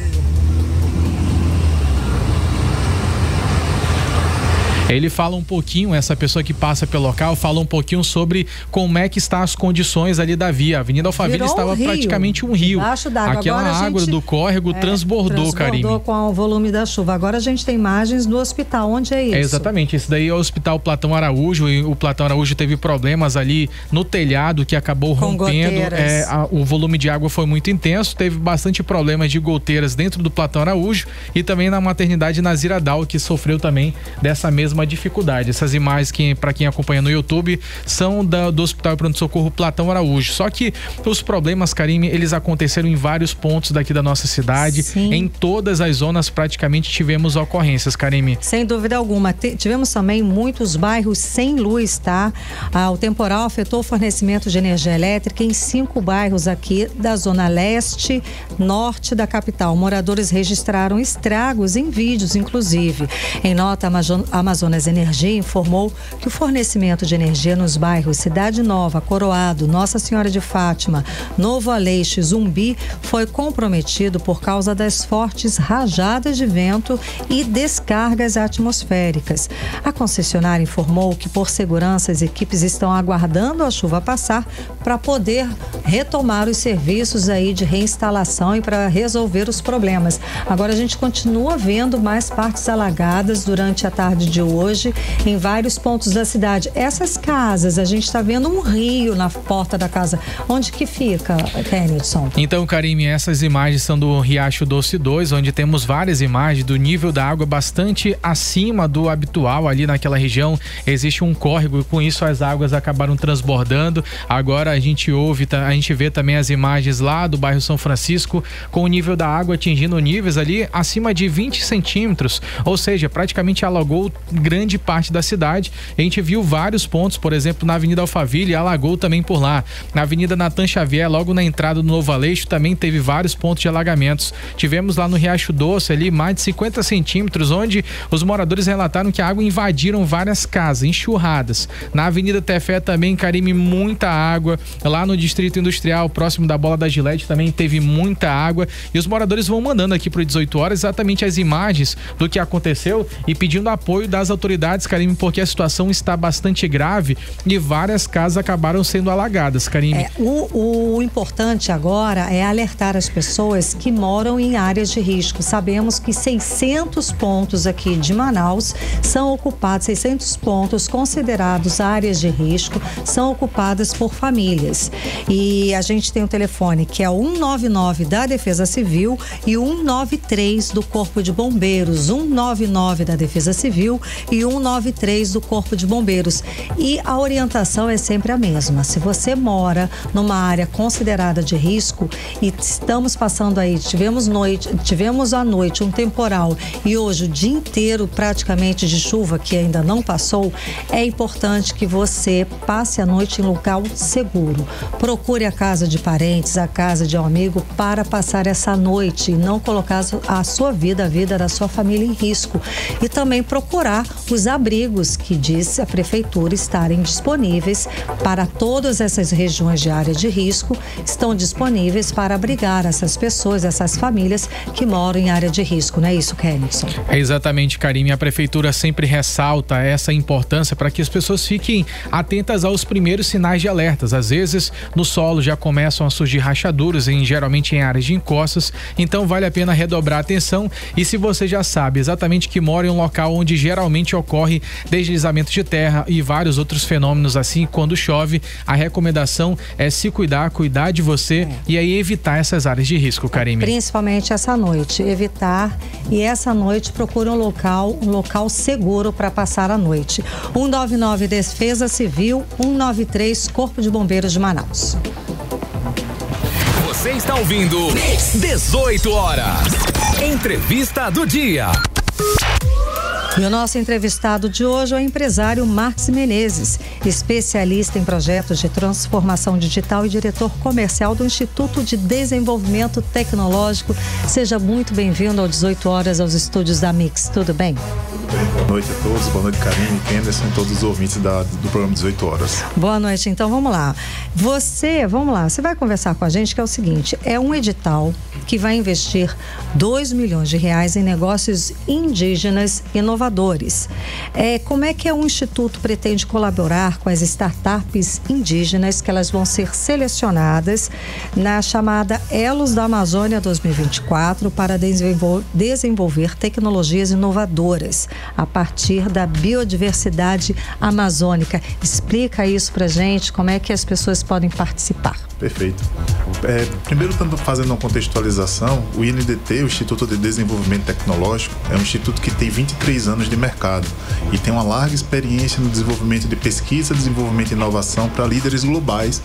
Ele fala um pouquinho, essa pessoa que passa pelo local, fala um pouquinho sobre como é que está as condições ali da via. A Avenida Alphaville estava praticamente um rio. Debaixo d'água. Aquela água do córrego transbordou, Karime. Transbordou com o volume da chuva. Agora a gente tem imagens do hospital. Onde é isso? Exatamente. Esse daí é o Hospital Platão Araújo. E o Platão Araújo teve problemas ali no telhado que acabou com rompendo. O volume de água foi muito intenso. Teve bastante problemas de goteiras dentro do Platão Araújo e também na maternidade Naziradal, que sofreu também dessa mesma mesma dificuldade. Essas imagens que, para quem acompanha no YouTube, são do Hospital de Pronto-Socorro Platão Araújo. Só que os problemas, Karime, eles aconteceram em vários pontos daqui da nossa cidade. Sim. Em todas as zonas praticamente tivemos ocorrências, Karime. Sem dúvida alguma. Tivemos também muitos bairros sem luz, tá? O temporal afetou o fornecimento de energia elétrica em 5 bairros aqui da zona leste, norte da capital. Moradores registraram estragos em vídeos, inclusive. Em nota, a Amazonas Energia informou que o fornecimento de energia nos bairros Cidade Nova, Coroado, Nossa Senhora de Fátima, Novo Aleixo e Zumbi foi comprometido por causa das fortes rajadas de vento e descargas atmosféricas. A concessionária informou que, por segurança, as equipes estão aguardando a chuva passar para poder retomar os serviços aí de reinstalação e para resolver os problemas. Agora a gente continua vendo mais partes alagadas durante a tarde de hoje em vários pontos da cidade. Essas casas, a gente está vendo um rio na porta da casa. Onde que fica, Kenilson? Então, Karime, essas imagens são do Riacho Doce 2, onde temos várias imagens do nível da água bastante acima do habitual ali naquela região. Existe um córrego e com isso as águas acabaram transbordando. Agora a gente vê também as imagens lá do bairro São Francisco com o nível da água atingindo níveis ali acima de 20 centímetros, ou seja, praticamente alagou grande parte da cidade. A gente viu vários pontos, por exemplo, na Avenida Alphaville, alagou também por lá. Na Avenida Natan Xavier, logo na entrada do Novo Aleixo, também teve vários pontos de alagamentos. Tivemos lá no Riacho Doce ali mais de 50 centímetros, onde os moradores relataram que a água invadiram várias casas, enxurradas. Na Avenida Tefé também, Karime, muita água. Lá no Distrito Industrial, próximo da Bola da Gilete, também teve muita água. E os moradores vão mandando aqui pro 18 horas exatamente as imagens do que aconteceu e pedindo apoio das autoridades, Karime, porque a situação está bastante grave e várias casas acabaram sendo alagadas, Karime. O importante agora é alertar as pessoas que moram em áreas de risco. Sabemos que 600 pontos aqui de Manaus são ocupados, 600 pontos considerados áreas de risco, são ocupadas por famílias. E a gente tem um telefone que é o 199 da Defesa Civil e 193 do Corpo de Bombeiros. 199 da Defesa Civil e 193 do Corpo de Bombeiros. E a orientação é sempre a mesma. Se você mora numa área considerada de risco e estamos passando aí, tivemos à noite um temporal e hoje o dia inteiro praticamente de chuva que ainda não passou, é importante que você passe a noite em local seguro. Procure a casa de parentes, a casa de um amigo para passar essa noite e não colocar a sua vida, a vida da sua família em risco. E também procurar os abrigos que diz a prefeitura estarem disponíveis para todas essas regiões de área de risco, estão disponíveis para abrigar essas pessoas, essas famílias que moram em área de risco, não é isso, Kenilson? É exatamente, Karime. A prefeitura sempre ressalta essa importância para que as pessoas fiquem atentas aos primeiros sinais de alertas. Às vezes, no solo já começam a surgir rachaduras, geralmente em áreas de encostas, então vale a pena redobrar a atenção. E se você já sabe exatamente que mora em um local onde geralmente ocorre deslizamento de terra e vários outros fenômenos assim, quando chove, a recomendação é se cuidar de você e aí evitar essas áreas de risco, Karime. Principalmente essa noite, evitar, e essa noite procure um local seguro para passar a noite. 199 Defesa Civil, 193 Corpo de Bombeiros de Manaus. Você está ouvindo 18 horas. Entrevista do dia. E o nosso entrevistado de hoje é o empresário Marques Menezes, especialista em projetos de transformação digital e diretor comercial do Instituto de Desenvolvimento Tecnológico. Seja muito bem-vindo ao 18 horas aos estúdios da Mix. Tudo bem? Tudo bem, boa noite a todos, boa noite Karine, Kenderson e todos os ouvintes do programa 18 horas. Boa noite, então vamos lá. Você vai conversar com a gente que é o seguinte, é um edital que vai investir R$2 milhões em negócios indígenas inovadores. Como é que o Instituto pretende colaborar com as startups indígenas que elas vão ser selecionadas na chamada Elos da Amazônia 2024 para desenvolver tecnologias inovadoras. A partir da biodiversidade amazônica. Explica isso pra gente, como é que as pessoas podem participar. Perfeito. Primeiro, fazendo uma contextualização, o INDT, o Instituto de Desenvolvimento Tecnológico, é um instituto que tem 23 anos de mercado e tem uma larga experiência no desenvolvimento de pesquisa, desenvolvimento e inovação para líderes globais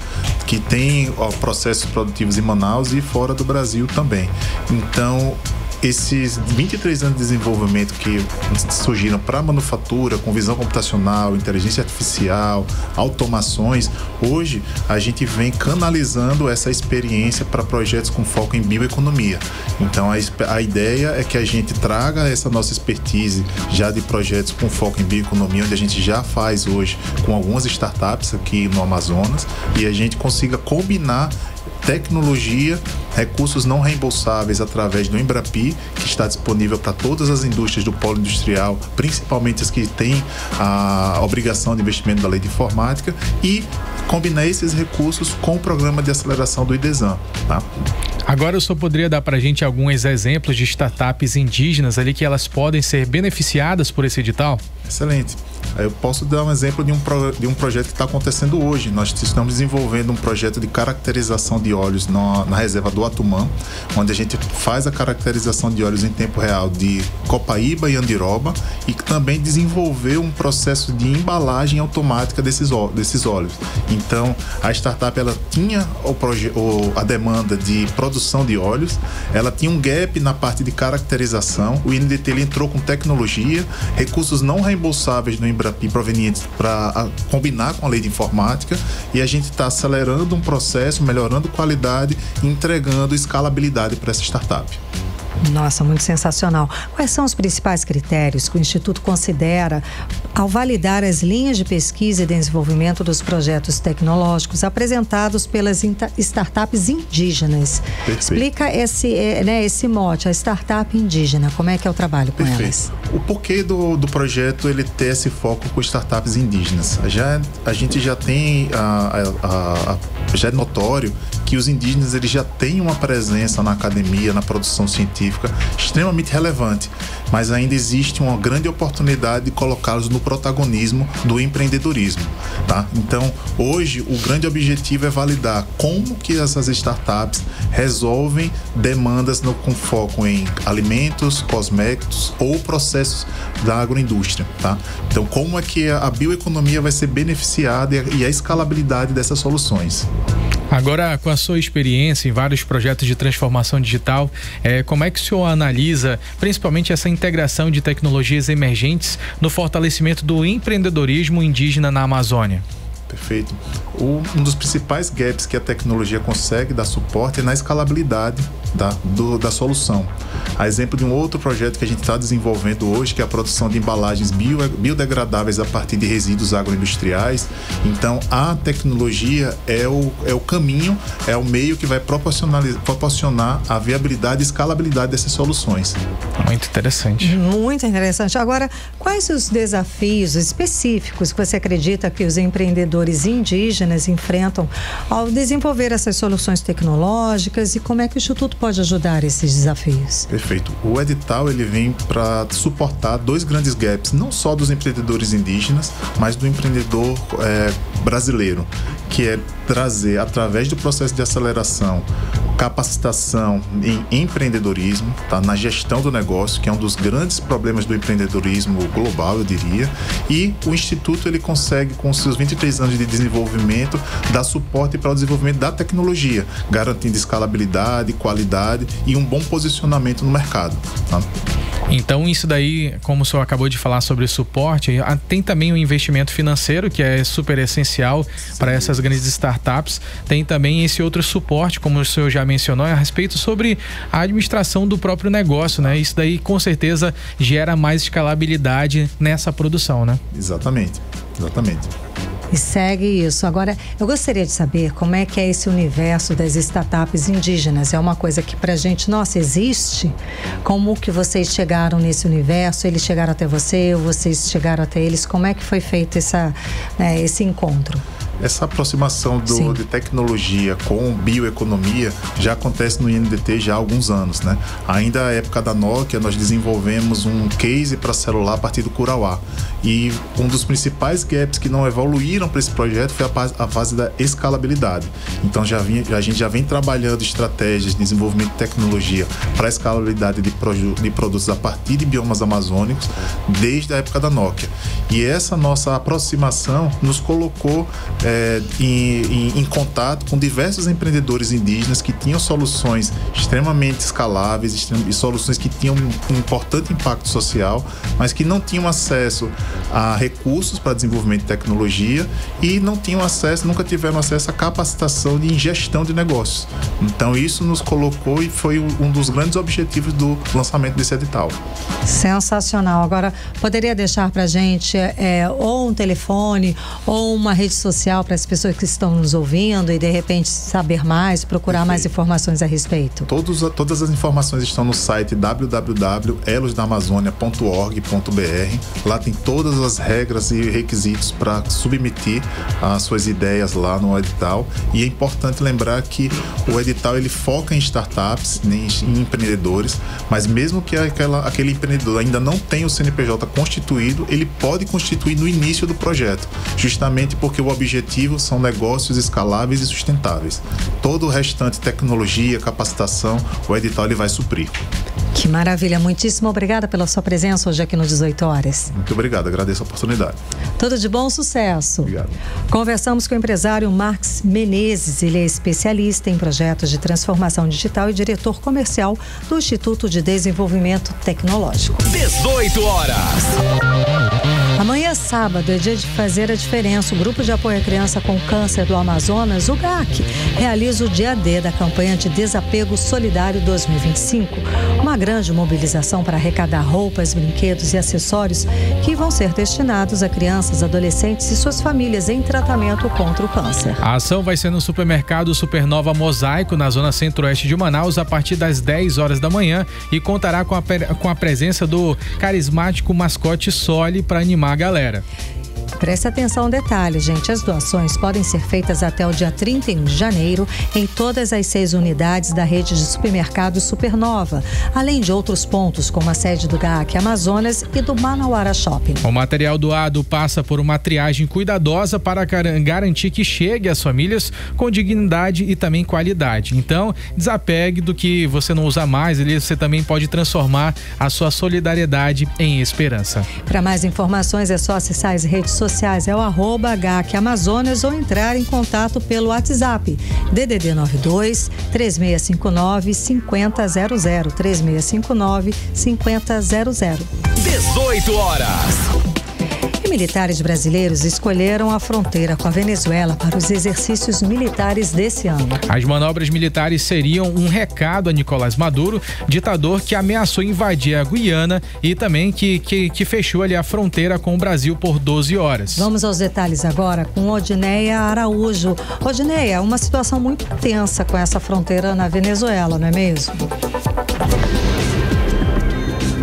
que têm processos produtivos em Manaus e fora do Brasil também. Então, esses 23 anos de desenvolvimento que surgiram para a manufatura, com visão computacional, inteligência artificial, automações, hoje a gente vem canalizando essa experiência para projetos com foco em bioeconomia. Então a ideia é que a gente traga essa nossa expertise já de projetos com foco em bioeconomia, onde a gente já faz hoje com algumas startups aqui no Amazonas, e a gente consiga combinar tecnologia, recursos não reembolsáveis através do Embrapi, que está disponível para todas as indústrias do polo industrial, principalmente as que têm a obrigação de investimento da lei de informática, e combinar esses recursos com o programa de aceleração do IDESAN, tá? Agora o senhor poderia dar para a gente alguns exemplos de startups indígenas ali que elas podem ser beneficiadas por esse edital? Excelente. Eu posso dar um exemplo de um projeto que está acontecendo hoje. Nós estamos desenvolvendo um projeto de caracterização de óleos na reserva do Atumã, onde a gente faz a caracterização de óleos em tempo real de Copaíba e Andiroba, e que também desenvolveu um processo de embalagem automática desses óleos. Então, a startup ela tinha a demanda de produção de óleos, ela tinha um gap na parte de caracterização. O INDT ele entrou com tecnologia, recursos não reembolsáveis no Embrapi provenientes para combinar com a lei de informática, e a gente está acelerando um processo, melhorando qualidade e entregando escalabilidade para essa startup. Nossa, muito sensacional. Quais são os principais critérios que o Instituto considera ao validar as linhas de pesquisa e desenvolvimento dos projetos tecnológicos apresentados pelas startups indígenas? Perfeito. Explica esse mote, a startup indígena, como é que é o trabalho com elas? O porquê do projeto ele ter esse foco com startups indígenas? A gente já tem, já é notório que os indígenas eles já têm uma presença na academia, na produção científica extremamente relevante, mas ainda existe uma grande oportunidade de colocá-los no protagonismo do empreendedorismo, tá? Então, hoje, o grande objetivo é validar como que essas startups resolvem demandas com foco em alimentos, cosméticos ou processos da agroindústria, tá? Então, como é que a bioeconomia vai ser beneficiada e a escalabilidade dessas soluções? Agora, com a sua experiência em vários projetos de transformação digital, como é que o senhor analisa, principalmente essa integração de tecnologias emergentes no fortalecimento do empreendedorismo indígena na Amazônia? Perfeito. Um dos principais gaps que a tecnologia consegue dar suporte é na escalabilidade da solução. A exemplo de um outro projeto que a gente está desenvolvendo hoje, que é a produção de embalagens biodegradáveis a partir de resíduos agroindustriais. Então, a tecnologia é o caminho, é o meio que vai proporcionar a viabilidade e escalabilidade dessas soluções. Muito interessante. Muito interessante. Agora, quais os desafios específicos que você acredita que os empreendedores indígenas enfrentam ao desenvolver essas soluções tecnológicas, e como é que o Instituto pode ajudar esses desafios? Perfeito. O edital ele vem para suportar dois grandes gaps, não só dos empreendedores indígenas, mas do empreendedor brasileiro, que é trazer, através do processo de aceleração, capacitação em empreendedorismo, tá? Na gestão do negócio, que é um dos grandes problemas do empreendedorismo global, eu diria. E o Instituto ele consegue, com seus 23 anos de desenvolvimento, dar suporte para o desenvolvimento da tecnologia, garantindo escalabilidade, qualidade e um bom posicionamento no mercado, tá? Então, isso daí, como o senhor acabou de falar sobre suporte, tem também o investimento financeiro, que é super essencial para essas grandes startups. Tem também esse outro suporte, como o senhor já mencionou, a respeito sobre a administração do próprio negócio, né? Isso daí, com certeza, gera mais escalabilidade nessa produção, né? Exatamente. E segue isso. Agora, eu gostaria de saber como é que é esse universo das startups indígenas. É uma coisa que pra gente, nossa, existe? Como que vocês chegaram nesse universo? Eles chegaram até você ou vocês chegaram até eles? Como é que foi feito esse encontro? essa aproximação de tecnologia com bioeconomia já acontece no INDT já há alguns anos, né? Ainda na época da Nokia, nós desenvolvemos um case para celular a partir do Curauá. E um dos principais gaps que não evoluíram para esse projeto foi a fase da escalabilidade. Então a gente já vem trabalhando estratégias de desenvolvimento de tecnologia para a escalabilidade de produtos a partir de biomas amazônicos desde a época da Nokia. E essa nossa aproximação nos colocou em contato com diversos empreendedores indígenas que tinham soluções extremamente escaláveis e soluções que tinham um importante impacto social, mas que não tinham acesso a recursos para desenvolvimento de tecnologia e nunca tiveram acesso à capacitação de gestão de negócios. Então isso nos colocou e foi um dos grandes objetivos do lançamento desse edital. Sensacional. Agora, poderia deixar para a gente ou um telefone ou uma rede social para as pessoas que estão nos ouvindo e de repente saber mais, procurar mais informações a respeito? Todas as informações estão no site www.elosdaamazônia.org.br. Lá tem todas as regras e requisitos para submeter as suas ideias lá no edital. E é importante lembrar que o edital ele foca em startups, em empreendedores, mas mesmo que aquele empreendedor ainda não tenha o CNPJ constituído, ele pode constituir no início do projeto, justamente porque o objetivo são negócios escaláveis e sustentáveis. Todo o restante, tecnologia, capacitação, o edital ele vai suprir. Que maravilha, muitíssimo obrigada pela sua presença hoje aqui no 18 Horas. Muito obrigado, agradeço a oportunidade. Tudo de bom, sucesso. Obrigado. Conversamos com o empresário Marcos Menezes, ele é especialista em projetos de transformação digital e diretor comercial do Instituto de Desenvolvimento Tecnológico. 18 horas. Amanhã, sábado, é dia de fazer a diferença. O Grupo de Apoio à Criança com Câncer do Amazonas, o GAC, realiza o dia D da campanha de Desapego Solidário 2025. Uma grande mobilização para arrecadar roupas, brinquedos e acessórios que vão ser destinados a crianças, adolescentes e suas famílias em tratamento contra o câncer. A ação vai ser no supermercado Supernova Mosaico, na zona centro-oeste de Manaus, a partir das 10 horas da manhã e contará com a presença do carismático mascote Soli para animar a galera. Preste atenção ao detalhe, gente. As doações podem ser feitas até o dia 31 de janeiro em todas as 6 unidades da rede de supermercados Supernova, além de outros pontos, como a sede do GAC Amazonas e do Manauara Shopping. O material doado passa por uma triagem cuidadosa para garantir que chegue às famílias com dignidade e também qualidade. Então, desapegue do que você não usa mais, ali você também pode transformar a sua solidariedade em esperança. Para mais informações é só acessar as redes sociais, é o @GAC Amazonas ou entrar em contato pelo WhatsApp DDD 92 3659 5000 3659 5000. 18 horas. E militares brasileiros escolheram a fronteira com a Venezuela para os exercícios militares desse ano. As manobras militares seriam um recado a Nicolás Maduro, ditador que ameaçou invadir a Guiana e também que fechou ali a fronteira com o Brasil por 12 horas. Vamos aos detalhes agora com Odineia Araújo. Odineia, uma situação muito tensa com essa fronteira na Venezuela, não é mesmo?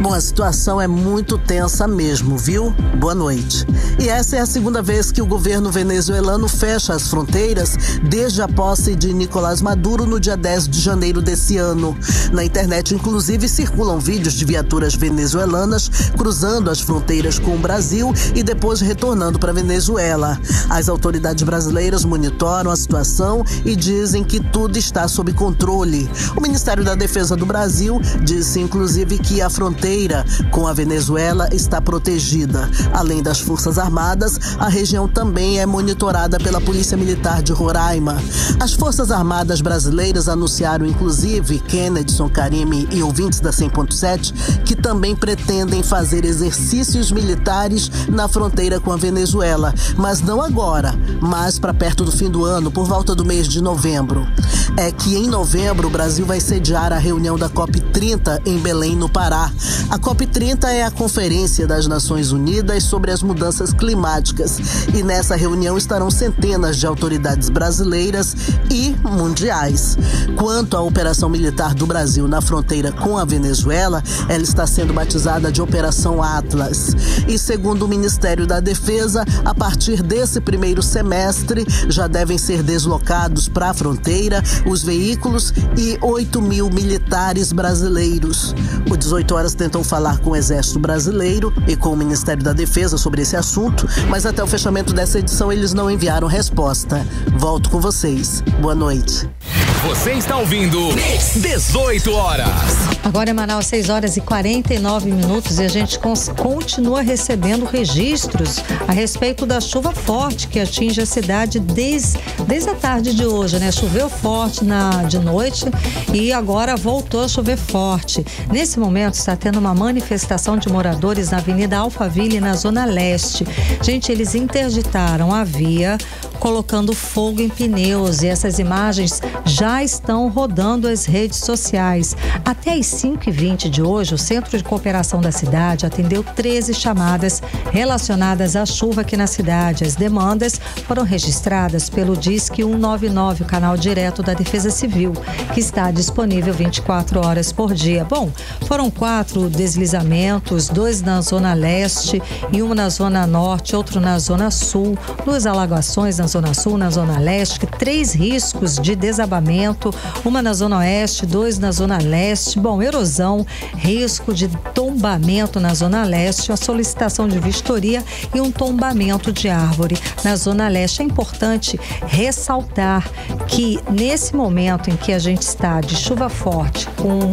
Bom, a situação é muito tensa mesmo, viu? Boa noite. E essa é a segunda vez que o governo venezuelano fecha as fronteiras desde a posse de Nicolás Maduro no dia 10 de janeiro desse ano. Na internet, inclusive, circulam vídeos de viaturas venezuelanas cruzando as fronteiras com o Brasil e depois retornando para a Venezuela. As autoridades brasileiras monitoram a situação e dizem que tudo está sob controle. O Ministério da Defesa do Brasil disse, inclusive, que a fronteira com a Venezuela está protegida. Além das Forças Armadas, a região também é monitorada pela Polícia Militar de Roraima. As Forças Armadas brasileiras anunciaram, inclusive, Kennedson, Karime e ouvintes da 100.7, que também pretendem fazer exercícios militares na fronteira com a Venezuela, mas não agora, mas para perto do fim do ano, por volta do mês de novembro. É que em novembro o Brasil vai sediar a reunião da COP30 em Belém, no Pará. A COP30 é a Conferência das Nações Unidas sobre as Mudanças Climáticas e nessa reunião estarão centenas de autoridades brasileiras e mundiais. Quanto à operação militar do Brasil na fronteira com a Venezuela, ela está sendo batizada de Operação Atlas. E segundo o Ministério da Defesa, a partir desse primeiro semestre, já devem ser deslocados para a fronteira os veículos e 8 mil militares brasileiros. O 18 Horas tentou falar com o Exército Brasileiro e com o Ministério da Defesa sobre esse assunto, mas até o fechamento dessa edição eles não enviaram resposta. Volto com vocês. Boa noite. Você está ouvindo 18 Horas. Agora em Manaus, 6 horas e 49 minutos e a gente continua recebendo registros a respeito da chuva forte que atinge a cidade desde a tarde de hoje, né? Choveu forte de noite e agora voltou a chover forte. Nesse momento está tendo uma manifestação de moradores na Avenida Alphaville, na Zona Leste. Gente, eles interditaram a via, colocando fogo em pneus, e essas imagens já estão rodando as redes sociais. Até às 5h20 de hoje, o Centro de Cooperação da cidade atendeu 13 chamadas relacionadas à chuva aqui na cidade. As demandas foram registradas pelo Disque 199, o canal direto da Defesa Civil, que está disponível 24 horas por dia. Bom, foram 4 deslizamentos, 2 na Zona Leste e 1 na Zona Norte, outro na Zona Sul, 2 alagações na Zona Sul, na Zona Leste, 3 riscos de desabamento, 1 na Zona Oeste, 2 na Zona Leste. Bom, erosão, risco de tombamento na Zona Leste, a solicitação de vistoria e um tombamento de árvore na Zona Leste. É importante ressaltar que nesse momento em que a gente está de chuva forte, com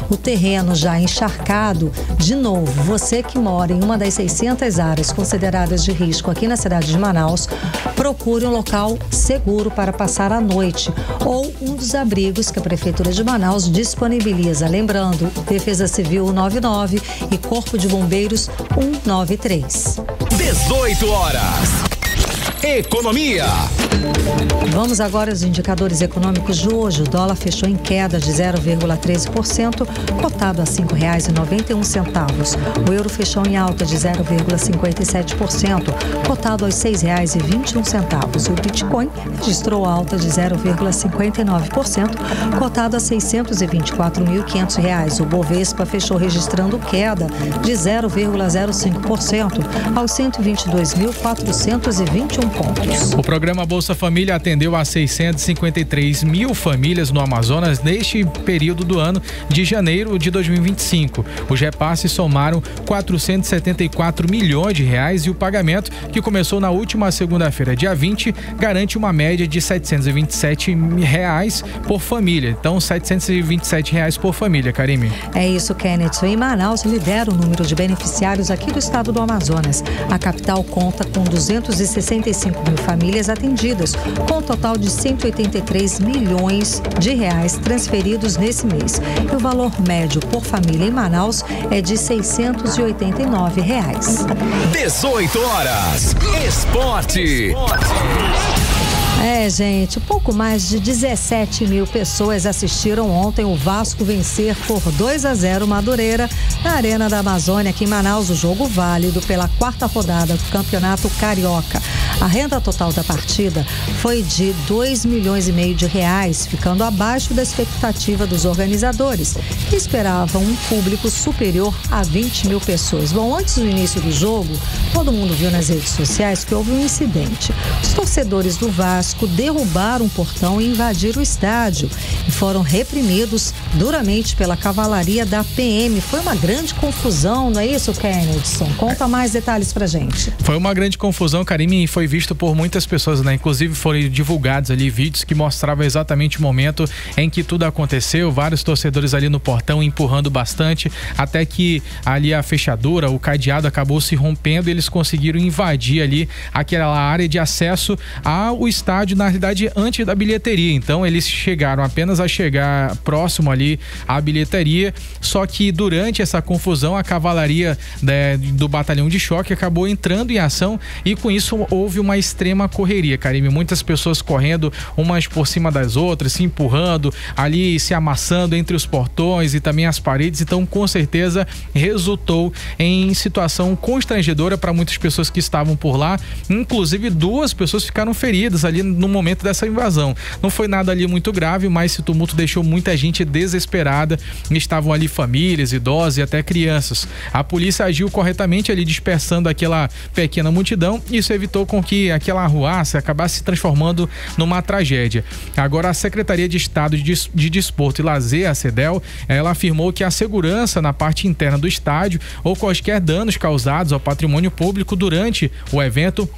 o terreno já encharcado, de novo, você que mora em uma das 600 áreas consideradas de risco aqui na cidade de Manaus, procure um local seguro para passar a noite ou um dos abrigos que a Prefeitura de Manaus disponibiliza. Lembrando, Defesa Civil 199 e Corpo de Bombeiros 193. 18 Horas. Economia. Vamos agora aos indicadores econômicos de hoje. O dólar fechou em queda de 0,13%, cotado a R$ 5,91. O euro fechou em alta de 0,57%, cotado aos R$ 6,21. O Bitcoin registrou alta de 0,59%, cotado a R$ 624.500. O Bovespa fechou registrando queda de 0,05% aos 122.421 pontos. O programa Bolsa Família atendeu a 653 mil famílias no Amazonas neste período do ano de janeiro de 2025. Os repasses somaram 474 milhões de reais e o pagamento, que começou na última segunda-feira, dia 20, garante uma média de R$ 727 reais por família. Então, R$ 727 reais por família, Karime. É isso, Kenneth. Em Manaus lidera o número de beneficiários aqui do estado do Amazonas. A capital conta com 265 mil famílias atendidas, com um total de 183 milhões de reais transferidos nesse mês. E o valor médio por família em Manaus é de R$ 689 reais. 18 Horas. Esporte. Gente, pouco mais de 17 mil pessoas assistiram ontem o Vasco vencer por 2-0 Madureira na Arena da Amazônia, aqui em Manaus, o jogo válido pela 4ª rodada do Campeonato Carioca. A renda total da partida foi de R$2,5 milhões de reais, ficando abaixo da expectativa dos organizadores, que esperavam um público superior a 20 mil pessoas. Bom, antes do início do jogo, todo mundo viu nas redes sociais que houve um incidente. Os torcedores do Vasco derrubaram um portão e invadiram o estádio e foram reprimidos duramente pela cavalaria da PM. Foi uma grande confusão, não é isso, Kennedson? Conta mais detalhes pra gente. Foi uma grande confusão, Karime, e foi visto por muitas pessoas, né? Inclusive foram divulgados ali vídeos que mostravam exatamente o momento em que tudo aconteceu, vários torcedores ali no portão empurrando bastante, até que ali a fechadura, o cadeado acabou se rompendo e eles conseguiram invadir ali aquela área de acesso ao estádio na realidade, antes da bilheteria. Então, eles chegaram apenas a chegar próximo ali à bilheteria, só que durante essa confusão, a cavalaria do batalhão de choque acabou entrando em ação e com isso houve uma extrema correria, Karime. Muitas pessoas correndo umas por cima das outras, se empurrando, ali se amassando entre os portões e também as paredes. Então, com certeza, resultou em situação constrangedora para muitas pessoas que estavam por lá. Inclusive, 2 pessoas ficaram feridas ali no momento dessa invasão. Não foi nada ali muito grave, mas esse tumulto deixou muita gente desesperada. Estavam ali famílias, idosos e até crianças. A polícia agiu corretamente ali, dispersando aquela pequena multidão. Isso evitou com que aquela arruaça acabasse se transformando numa tragédia. Agora, a Secretaria de Estado de Desporto e Lazer, a CEDEL, ela afirmou que a segurança na parte interna do estádio ou quaisquer danos causados ao patrimônio público durante o evento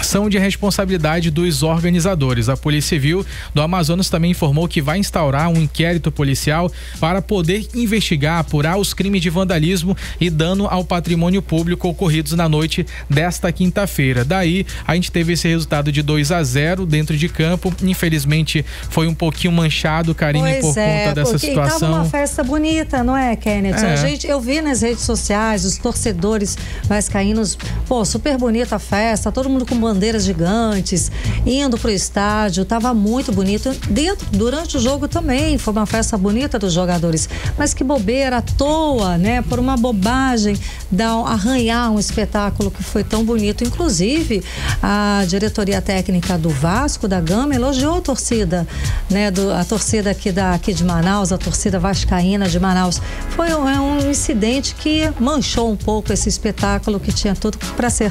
são de responsabilidade dos organizadores. A Polícia Civil do Amazonas também informou que vai instaurar um inquérito policial para poder investigar, apurar os crimes de vandalismo e dano ao patrimônio público ocorridos na noite desta quinta-feira. Daí, a gente teve esse resultado de 2-0 dentro de campo. Infelizmente, foi um pouquinho manchado, Karine, por conta dessa situação. Tava uma festa bonita, não é, Kenneth? Eu vi nas redes sociais os torcedores vascaínos, super bonita a festa, todo mundo com bandeiras gigantes, indo pro estádio, tava muito bonito. Durante o jogo também, foi uma festa bonita dos jogadores, mas que bobeira, à toa, né? Por uma bobagem, arranhar um espetáculo que foi tão bonito. Inclusive, a diretoria técnica do Vasco da Gama elogiou a torcida, né? A torcida aqui de Manaus, a torcida vascaína de Manaus. Foi um incidente que manchou um pouco esse espetáculo que tinha tudo para ser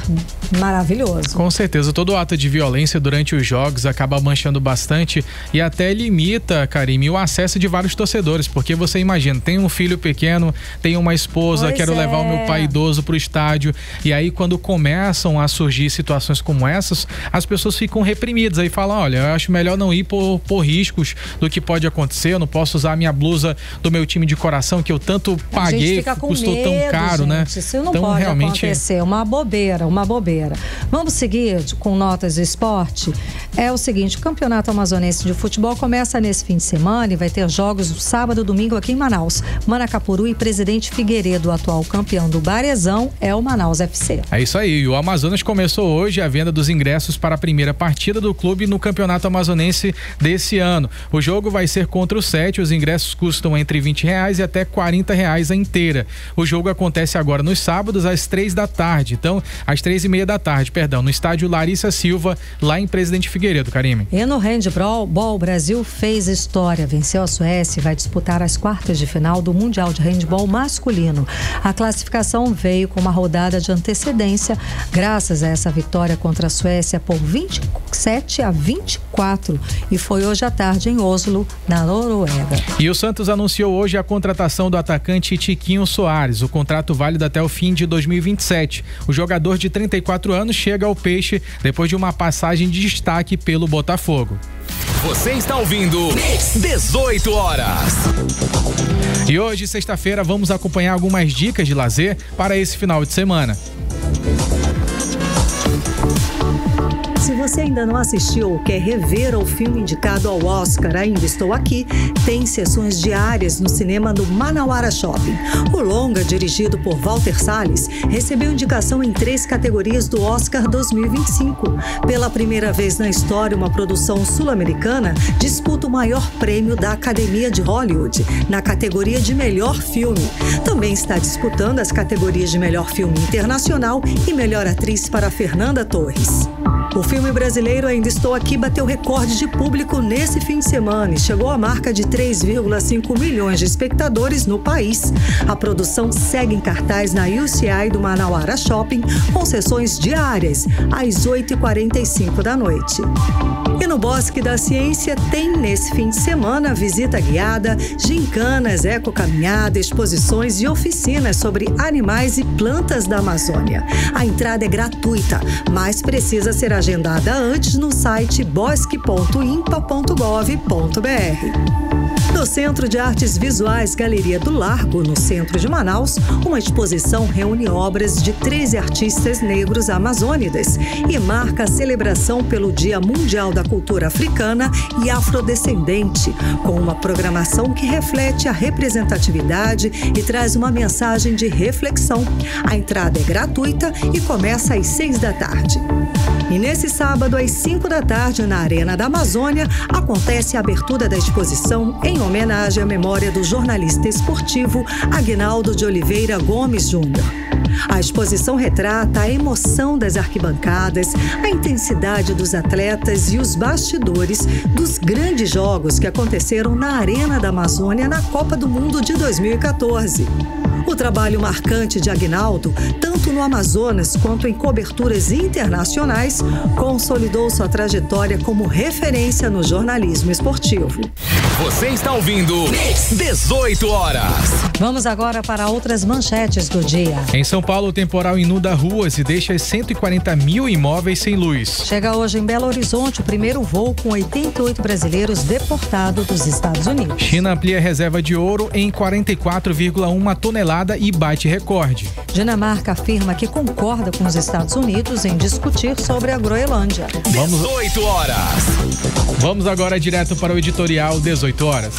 maravilhoso. Com certeza, todo ato de violência durante os jogos acaba manchando bastante e até limita, Karime, o acesso de vários torcedores, porque você imagina, tem um filho pequeno, tem uma esposa, quero levar o meu pai idoso pro estádio, e aí quando começam a surgir situações como essas, as pessoas ficam reprimidas, aí falam, olha, eu acho melhor não ir por riscos do que pode acontecer, eu não posso usar a minha blusa do meu time de coração que eu tanto paguei, custou medo, tão caro, gente, né? Isso não pode acontecer, uma bobeira. Vamos seguir com notas de esporte. É o seguinte, o Campeonato Amazonense de Futebol começa nesse fim de semana e vai ter jogos no sábado e domingo aqui em Manaus. Manacapuru e Presidente Figueiredo, o atual campeão do Barezão, é o Manaus FC. É isso aí, e o Amazonas começou hoje a venda dos ingressos para a primeira partida do clube no Campeonato Amazonense desse ano. O jogo vai ser contra o 7, os ingressos custam entre R$20 e até R$40 a inteira. O jogo acontece agora nos sábados às 3h, então às 3h30, no estádio Larissa Silva, lá em Presidente Figueiredo, Karime. E no handball, o Brasil fez história, venceu a Suécia e vai disputar as quartas de final do Mundial de Handball masculino. A classificação veio com uma rodada de antecedência, graças a essa vitória contra a Suécia por 27-24, e foi hoje à tarde em Oslo, na Noruega. E o Santos anunciou hoje a contratação do atacante Tiquinho Soares, o contrato válido até o fim de 2027. O jogador de 34 anos chega ao Peixe depois de uma passagem de destaque pelo Botafogo. Você está ouvindo 18 horas. E hoje, sexta-feira, vamos acompanhar algumas dicas de lazer para esse final de semana. Se você ainda não assistiu ou quer rever o filme indicado ao Oscar, Ainda Estou Aqui, tem sessões diárias no cinema do Manauara Shopping. O longa, dirigido por Walter Salles, recebeu indicação em 3 categorias do Oscar 2025. Pela primeira vez na história, uma produção sul-americana disputa o maior prêmio da Academia de Hollywood, na categoria de melhor filme. Também está disputando as categorias de melhor filme internacional e melhor atriz para Fernanda Torres. O filme brasileiro Ainda Estou Aqui bateu recorde de público nesse fim de semana e chegou à marca de 3,5 milhões de espectadores no país. A produção segue em cartaz na UCI do Manauara Shopping, com sessões diárias, às 8h45 da noite. E no Bosque da Ciência tem, nesse fim de semana, visita guiada, gincanas, ecocaminhada, exposições e oficinas sobre animais e plantas da Amazônia. A entrada é gratuita, mas precisa ser agendada antes no site bosque.impa.gov.br. No Centro de Artes Visuais Galeria do Largo, no centro de Manaus, uma exposição reúne obras de 13 artistas negros amazônidas e marca a celebração pelo Dia Mundial da Cultura Africana e Afrodescendente, com uma programação que reflete a representatividade e traz uma mensagem de reflexão. A entrada é gratuita e começa às 6 da tarde. E nesse sábado, às 5 da tarde, na Arena da Amazônia, acontece a abertura da exposição em homenagem à memória do jornalista esportivo Aguinaldo de Oliveira Gomes Júnior. A exposição retrata a emoção das arquibancadas, a intensidade dos atletas e os bastidores dos grandes jogos que aconteceram na Arena da Amazônia na Copa do Mundo de 2014. O trabalho marcante de Aguinaldo, tanto no Amazonas quanto em coberturas internacionais, consolidou sua trajetória como referência no jornalismo esportivo. Você está ouvindo 18 horas. Vamos agora para outras manchetes do dia. Em São Paulo, o temporal inunda ruas e deixa 140 mil imóveis sem luz. Chega hoje em Belo Horizonte o primeiro voo com 88 brasileiros deportados dos Estados Unidos. China amplia a reserva de ouro em 44,1 tonelada e bate recorde. Dinamarca afirma que concorda com os Estados Unidos em discutir sobre a Groenlândia. 18 horas. Vamos agora direto para o editorial 18 horas.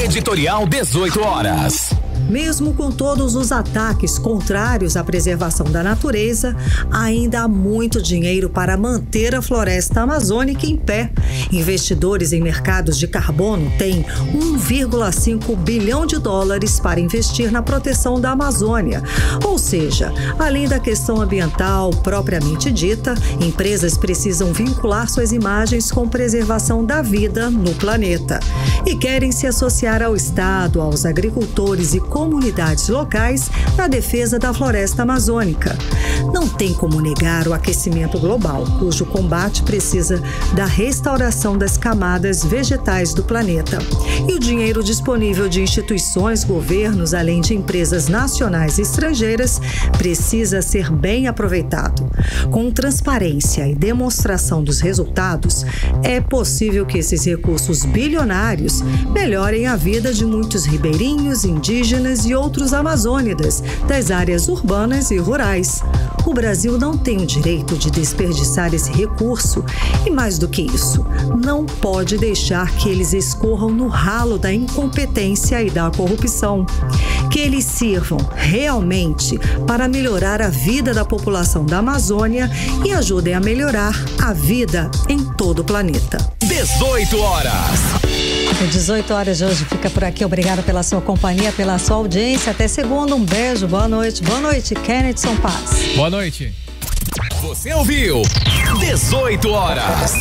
Editorial 18 horas. Mesmo com todos os ataques contrários à preservação da natureza, ainda há muito dinheiro para manter a floresta amazônica em pé. Investidores em mercados de carbono têm 1,5 bilhão de dólares para investir na proteção da Amazônia. Ou seja, além da questão ambiental propriamente dita, empresas precisam vincular suas imagens com preservação da vida no planeta. E querem se associar ao Estado, aos agricultores e comunidades locais na defesa da floresta amazônica. Não tem como negar o aquecimento global, cujo combate precisa da restauração das camadas vegetais do planeta. E o dinheiro disponível de instituições, governos, além de empresas nacionais e estrangeiras, precisa ser bem aproveitado. Com transparência e demonstração dos resultados, é possível que esses recursos bilionários melhorem a vida de muitos ribeirinhos, indígenas e outros amazônidas das áreas urbanas e rurais. O Brasil não tem o direito de desperdiçar esse recurso e, mais do que isso, não pode deixar que eles escorram no ralo da incompetência e da corrupção. Que eles sirvam realmente para melhorar a vida da população da Amazônia e ajudem a melhorar a vida em todo o planeta. 18 horas. O 18 horas de hoje fica por aqui. Obrigada pela sua companhia, pela sua audiência. Até segunda. Um beijo. Boa noite. Boa noite, Kennedson Paz. Boa noite. Você ouviu 18 horas.